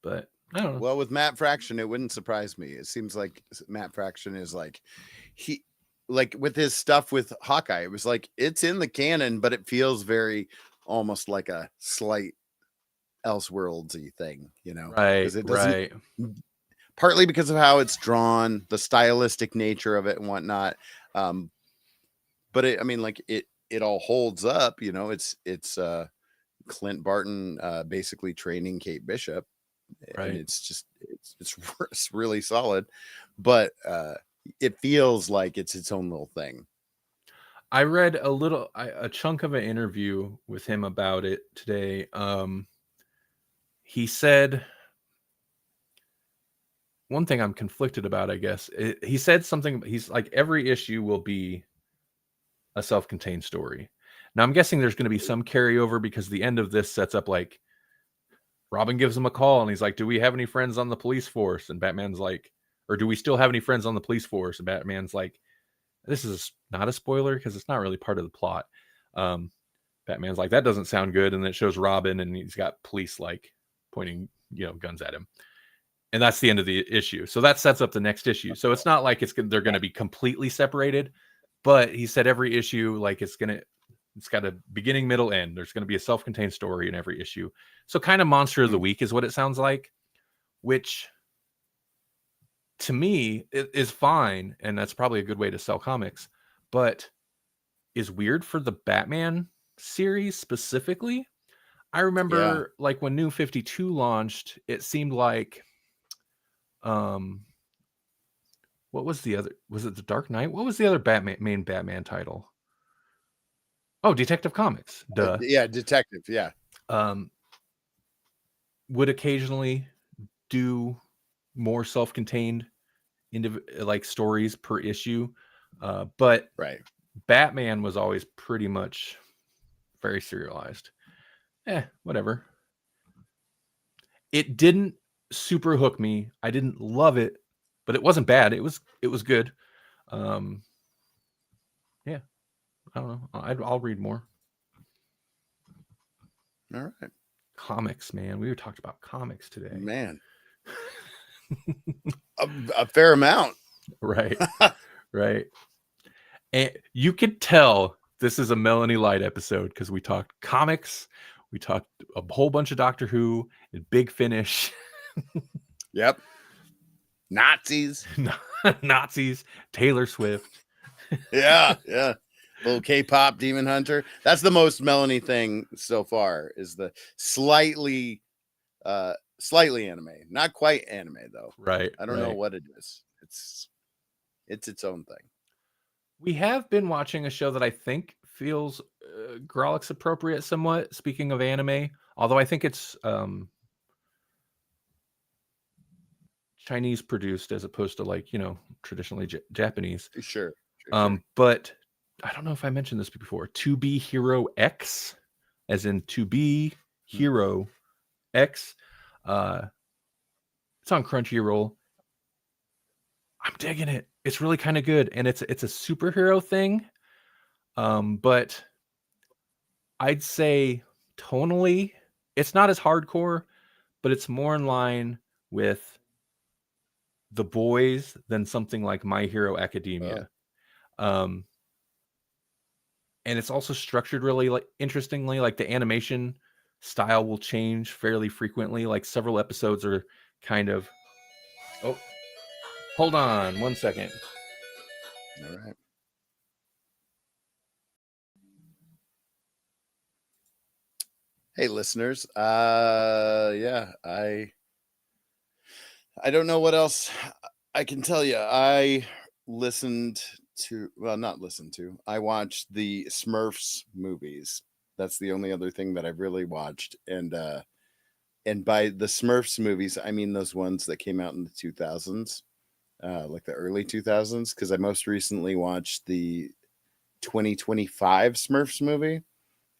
but I don't know. Well, with Matt Fraction, it wouldn't surprise me. It seems like Matt Fraction is like with his stuff with Hawkeye. It was like it's in the canon, but it feels very almost like a slight Elseworldsy thing, you know? Right. Right. Partly because of how it's drawn, the stylistic nature of it and whatnot. But it all holds up, you know, it's Clint Barton basically training Kate Bishop. Right. And it's really solid, but it feels like it's its own little thing. I read a chunk of an interview with him about it today. He said, one thing I'm conflicted about, I guess, he said something. He's like, every issue will be a self-contained story. Now, I'm guessing there's going to be some carryover because the end of this sets up like Robin gives him a call and he's like, do we have any friends on the police force? And Batman's like, or do we still have any friends on the police force? And Batman's like, this is not a spoiler because it's not really part of the plot. Batman's like, that doesn't sound good. And then it shows Robin and he's got police like pointing, guns at him. And that's the end of the issue. So that sets up the next issue. So it's not like they're going to be completely separated, but he said every issue, like it's got a beginning, middle, end. There's going to be a self-contained story in every issue. So kind of Monster of the Week is what it sounds like, which to me, it is fine, and that's probably a good way to sell comics, but is weird for the Batman series specifically. I remember like when New 52 launched, it seemed like um what was the other, was it the Dark Knight? What was the other main Batman title? Oh, Detective Comics. Duh. Detective. Yeah. Would occasionally do more self-contained like stories per issue. But Right. Batman was always pretty much very serialized. Whatever. It didn't super hook me. I didn't love it, but it wasn't bad. It was good. Yeah, I don't know. I'll read more. All right. Comics, man. We were talking about comics today. Man. a fair amount. Right. Right. And you could tell this is a Melanie Light episode because we talked comics, we talked a whole bunch of Doctor Who, and Big Finish. Yep. Nazis. Nazis, Taylor Swift. Yeah. Little K-pop Demon Hunter. That's the most Melanie thing so far, is the slightly anime. Not quite anime though. Right. I don't know what it is. It's its own thing. We have been watching a show that I think feels Grawlix appropriate somewhat, speaking of anime, although I think it's Chinese produced as opposed to like, traditionally Japanese. Sure. But I don't know if I mentioned this before. To Be Hero X, as in To Be Hero X. It's on Crunchyroll. I'm digging it. It's really kind of good, and it's a superhero thing. But I'd say tonally, it's not as hardcore, but it's more in line with The Boys than something like My Hero Academia. And it's also structured really interestingly. Like the animation style will change fairly frequently. Like several episodes are kind of. Oh, hold on 1 second. All right. Hey, listeners. Yeah, I don't know what else I can tell you. I I watched the Smurfs movies. That's the only other thing that I've really watched. And by the Smurfs movies, I mean those ones that came out in the 2000s, like the early 2000s, because I most recently watched the 2025 Smurfs movie,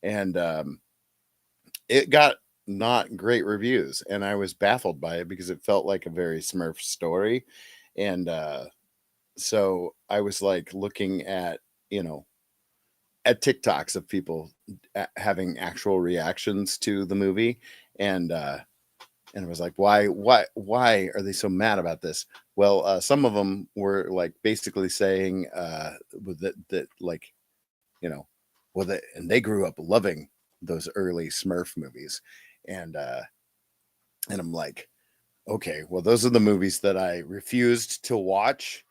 and it got not great reviews, and I was baffled by it because it felt like a very Smurf story. And so I was like looking at at TikToks of people having actual reactions to the movie, and I was like, why are they so mad about this? Well, some of them were like basically saying that like, and they grew up loving those early Smurf movies. And I'm like, okay, well, those are the movies that I refused to watch,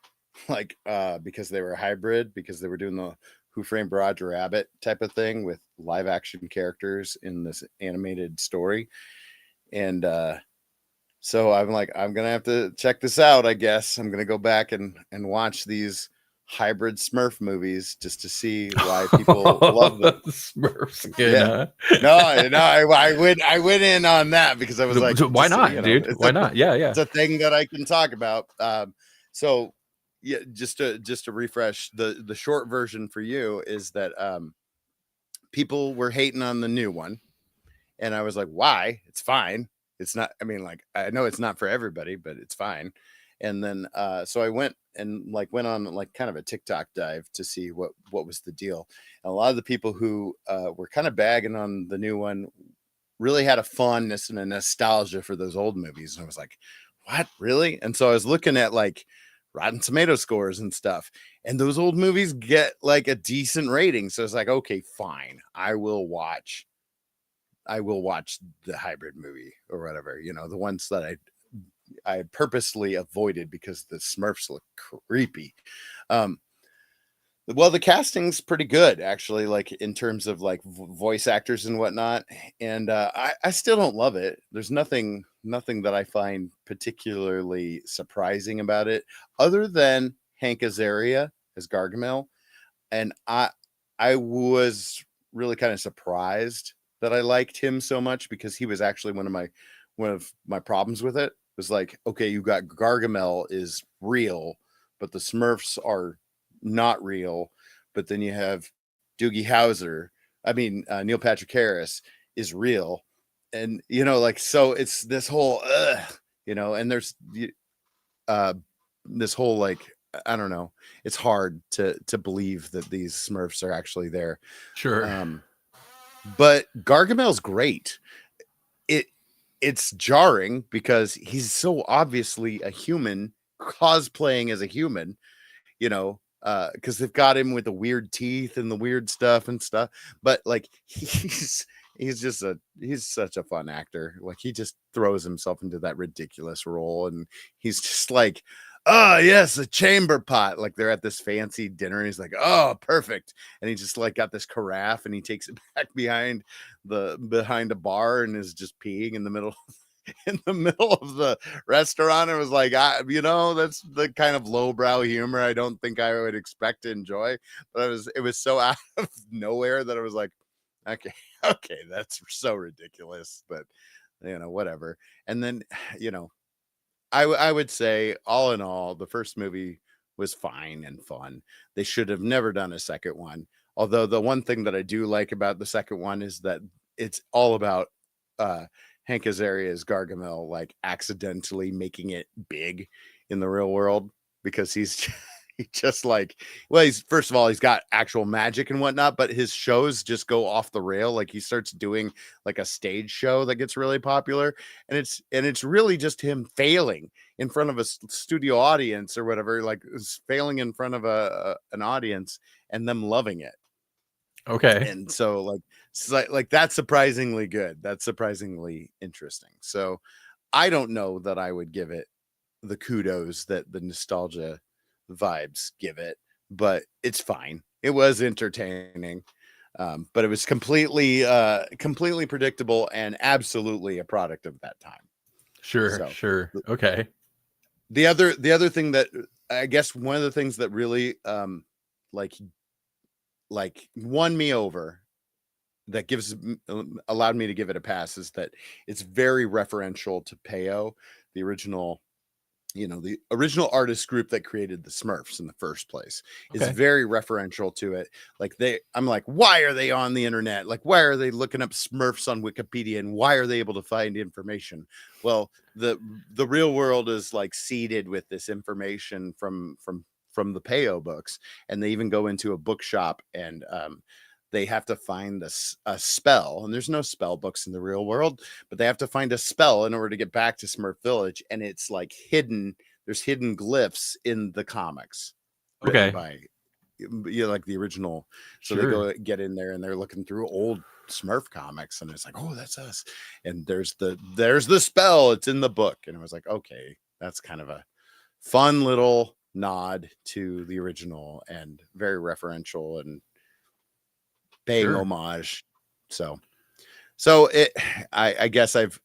like because they were hybrid, because they were doing the Who Framed Roger Rabbit type of thing with live action characters in this animated story. And so I'm like, I'm gonna have to check this out. I guess I'm gonna go back and watch these hybrid Smurf movies just to see why people love them. Smurfs again, huh? No, I went in on that because I was like, why not, dude? Why not? Yeah. It's a thing that I can talk about. So yeah, just to refresh, the short version for you is that people were hating on the new one, and I was like, why? It's fine. It's not, I mean, like, I know it's not for everybody, but it's fine. And then so I went on like kind of a TikTok dive to see what was the deal. And a lot of the people who were kind of bagging on the new one really had a fondness and a nostalgia for those old movies. And I was like, what, really? And so I was looking at like Rotten Tomato scores and stuff, and those old movies get like a decent rating. So it's like, okay, fine, I will watch the hybrid movie or whatever, the ones that I I purposely avoided because the Smurfs look creepy. Um, well, the casting's pretty good, actually, like in terms of like voice actors and whatnot. And I still don't love it. There's nothing that I find particularly surprising about it, other than Hank Azaria as Gargamel. And I was really kind of surprised that I liked him so much, because he was actually one of my problems with it. Was like, okay, you got Gargamel is real, but the Smurfs are not real. But then you have Doogie Howser. I mean, Neil Patrick Harris is real, and like, so it's this whole, and there's uh, this whole, like, I don't know. It's hard to believe that these Smurfs are actually there. Sure. But Gargamel's great. It's jarring because he's so obviously a human cosplaying as a human, because they've got him with the weird teeth and the weird stuff and stuff. But like, he's such a fun actor. Like, he just throws himself into that ridiculous role, and he's just like, oh yes, a chamber pot. Like, they're at this fancy dinner, and he's like, oh, perfect. And he just like got this carafe, and he takes it back behind a bar, and is just peeing in the middle of the restaurant. It was like, that's the kind of lowbrow humor I don't think I would expect to enjoy. But it was so out of nowhere that I was like, okay, that's so ridiculous, but whatever. And then, I would say, all in all, the first movie was fine and fun. They should have never done a second one. Although the one thing that I do like about the second one is that it's all about Hank Azaria's Gargamel, like, accidentally making it big in the real world, because he's just like, well, he's, first of all, he's got actual magic and whatnot, but his shows just go off the rail. Like, he starts doing like a stage show that gets really popular, and it's really just him failing in front of a studio audience or whatever, like failing in front of an audience, and them loving it. Okay. And so, like that's surprisingly good. That's surprisingly interesting. So I don't know that I would give it the kudos that the nostalgia vibes give it, but it's fine. It was entertaining, but it was completely predictable and absolutely a product of that time. Sure. Okay. The other thing that, I guess, one of the things that really like won me over, that allowed me to give it a pass, is that it's very referential to Peyo, the original artist group that created the Smurfs in the first place. Okay. Is very referential to it. Like, I'm like, why are they on the internet? Like, why are they looking up Smurfs on Wikipedia, and why are they able to find information? Well, the real world is like seeded with this information from the Peyo books, and they even go into a bookshop, and they have to find a spell, and there's no spell books in the real world, but they have to find a spell in order to get back to Smurf Village, and it's like hidden. There's hidden glyphs in the comics written by, like, the original. So They go get in there, and they're looking through old Smurf comics, and it's like, oh, that's us. And there's the spell. It's in the book, and I was like, okay, that's kind of a fun little nod to the original, and very referential and paying homage. So I guess I've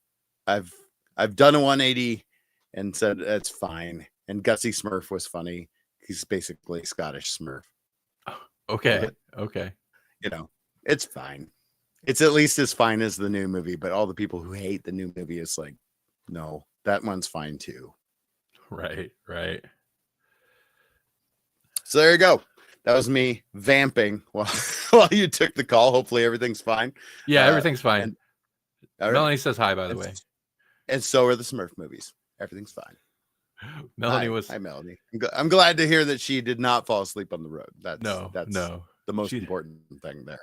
done a 180 and said it's fine. And Gutsy Smurf was funny. He's basically Scottish Smurf. Okay. But, okay. It's fine. It's at least as fine as the new movie, but all the people who hate the new movie, is like, no, that one's fine too. Right. So there you go. That was me vamping while you took the call. Hopefully everything's fine. Yeah, everything's fine. Melanie Right. says hi, by the way. And so are the Smurf movies. Everything's fine. Melanie Hi, Melanie. I'm glad to hear that she did not fall asleep on the road. That's the most important thing there.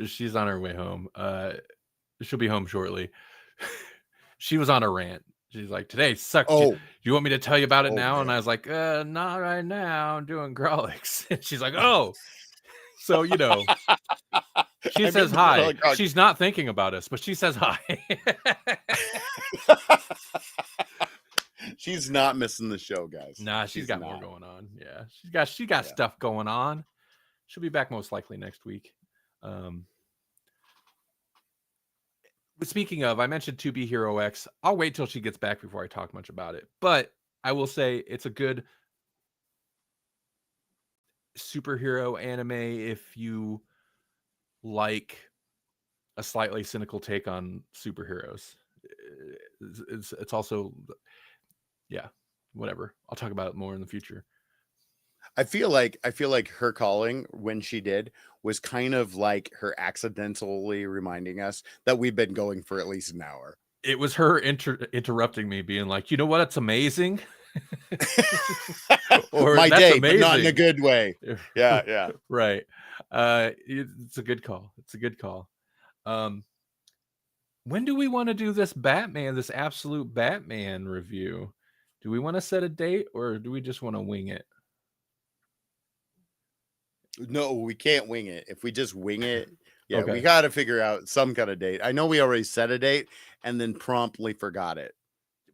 She's on her way home. She'll be home shortly. She was on a rant. She's like, today sucked. Oh. Do you want me to tell you about it now? Man. And I was like, not right now. I'm doing Grawlix. And she's like, oh. So, she says hi. She's not thinking about us, but she says hi. She's not missing the show, guys. Nah, she's got more not. going on. Yeah, she got stuff going on. She'll be back most likely next week. Speaking of, I mentioned 2B Hero X. I'll wait till she gets back before I talk much about it. But I will say it's a good superhero anime if you like a slightly cynical take on superheroes. It's also, yeah, whatever. I'll talk about it more in the future. I feel like her calling when she did was kind of like her accidentally reminding us that we've been going for at least an hour. It was her interrupting me, being like, "You know what? It's amazing." Or my day, but not in a good way. Yeah. Right. It's a good call. It's a good call. When do we want to do this absolute Batman review? Do we want to set a date, or do we just want to wing it? No, we can't wing it. If we just wing it, we got to figure out some kind of date. I know we already set a date and then promptly forgot it.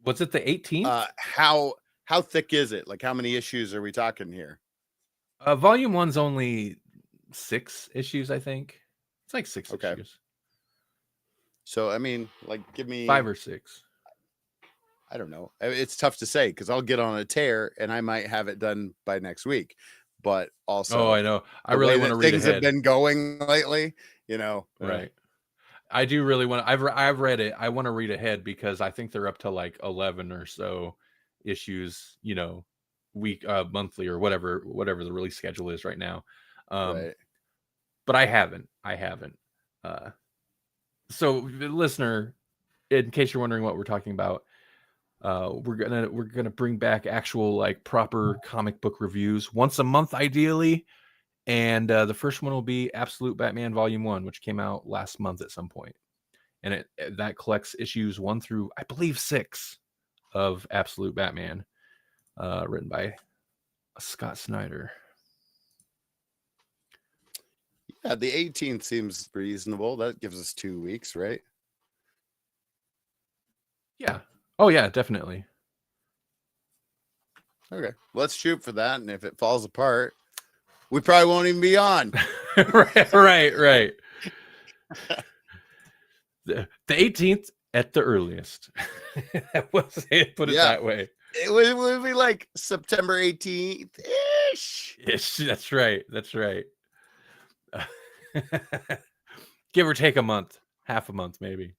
Was it the 18th? How thick is it? Like, how many issues are we talking here? Volume 1's only 6 issues, I think. It's like 6 issues. So, I mean, like, give me 5 or 6. I don't know. It's tough to say because I'll get on a tear and I might have it done by next week. But also, I know. I really want to read things ahead. Have been going lately, Right. I do really want to. I've read it. I want to read ahead because I think they're up to like 11 or so issues, week, monthly, or whatever the release schedule is right now. Right. But I haven't. So, listener, in case you're wondering what we're talking about, we're gonna bring back actual like proper comic book reviews once a month, ideally. And the first one will be Absolute Batman Volume 1, which came out last month at some point. And that collects issues 1 through, I believe, 6 of Absolute Batman, written by Scott Snyder. Yeah, the 18th seems reasonable. That gives us 2 weeks, right? Yeah. Oh, yeah, definitely. Okay. Let's shoot for that. And if it falls apart, we probably won't even be on. right. The 18th at the earliest. Put it that way. It would be like September 18th ish. That's right. Give or take a month, half a month, maybe.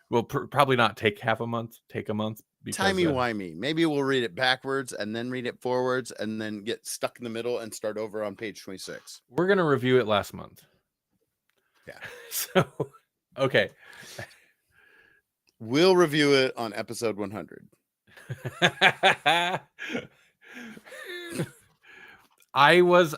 We'll probably not take half a month. Take a month. Timey-wimey. Maybe we'll read it backwards and then read it forwards and then get stuck in the middle and start over on page 26. We're going to review it last month. Yeah. So, okay. We'll review it on episode 100. I was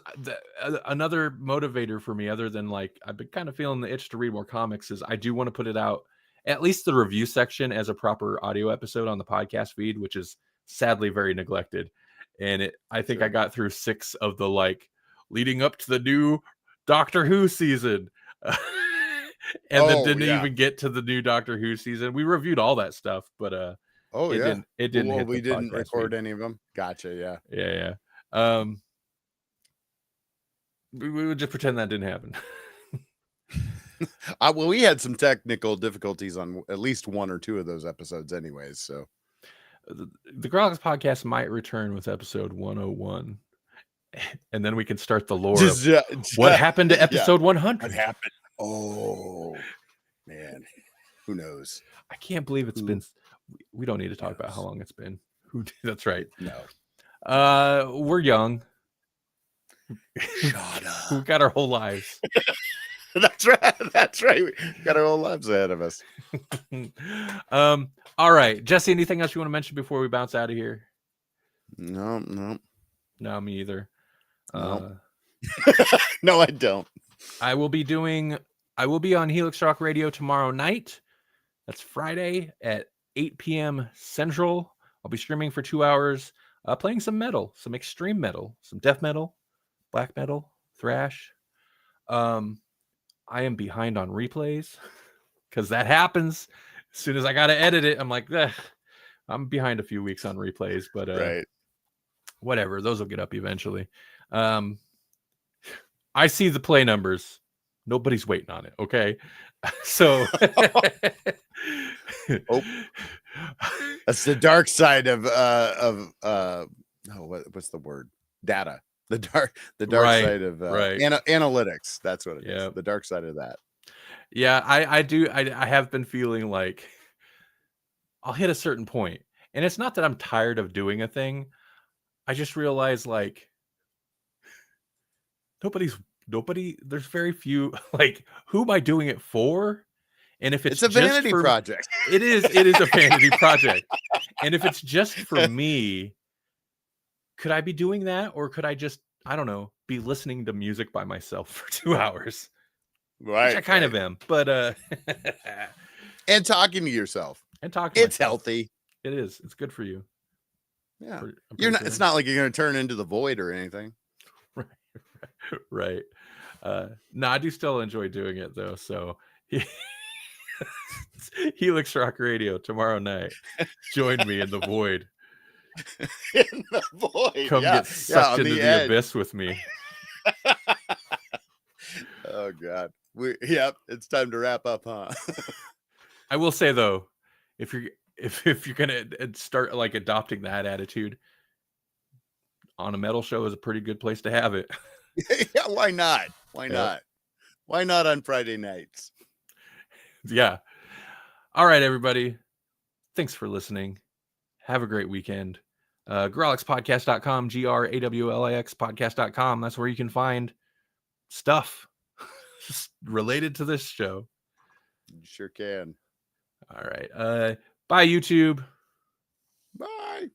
another motivator for me, other than like, I've been kind of feeling the itch to read more comics, is I do want to put it out, at least the review section, as a proper audio episode on the podcast feed, which is sadly very neglected. And I think I got through 6 of the like leading up to the new Doctor Who season. And then didn't even get to the new Doctor Who season. We reviewed all that stuff, but it didn't hit we didn't record feed. any of them. Gotcha. Yeah. We would just pretend that didn't happen. Well, we had some technical difficulties on at least 1 or 2 of those episodes anyways, so the Grawlix podcast might return with episode 101, and then we can start the lore of what happened to episode 100. What happened? Oh man, who knows? I can't believe it's been. We don't need to talk about how long it's been. That's right. No. We're young. Shut up. We've got our whole lives. That's right. We got our whole lives ahead of us. All right, Jesse, anything else you want to mention before we bounce out of here? No, me either. No. No, I don't. I will be on Helix Rock Radio tomorrow night. That's Friday at 8 p.m. Central. I'll be streaming for 2 hours, playing some metal, some extreme metal, some death metal, black metal, thrash. I am behind on replays because that happens. As soon as I got to edit it, I'm like, I'm behind a few weeks on replays, but Right. whatever. Those will get up eventually. I see the play numbers. Nobody's waiting on it. Okay. So Oh. That's the dark side of what's the word? Data. The dark Right, side of right. analytics. That's what it is. Yeah. The dark side of that. Yeah, I have been feeling like I'll hit a certain point. And it's not that I'm tired of doing a thing. I just realize like there's very few like who am I doing it for? And if it's It's a just vanity for project. it is a vanity project. And if it's just for me, could I be doing that or could I just I don't know, be listening to music by myself for 2 hours? Right. Which I kind of am, but and talking to yourself. and talking to It's myself. healthy. It is. It's good for you. Yeah. I'm You're pretty not sure. it's not like you're going to turn into the void or anything. Right. No, I do still enjoy doing it though. So Helix Rock Radio tomorrow night. Join me in the void. In the void. Come get sucked into the abyss with me. Oh God. Yep, it's time to wrap up, huh? I will say though, if you're gonna start like adopting that attitude, on a metal show is a pretty good place to have it. Yeah, why not? Why not? Why not on Friday nights? Yeah. All right, everybody. Thanks for listening. Have a great weekend. Grawlixpodcast.com, GRAWLIX podcast.com. That's where you can find stuff related to this show. You sure can. All right. Bye, YouTube. Bye.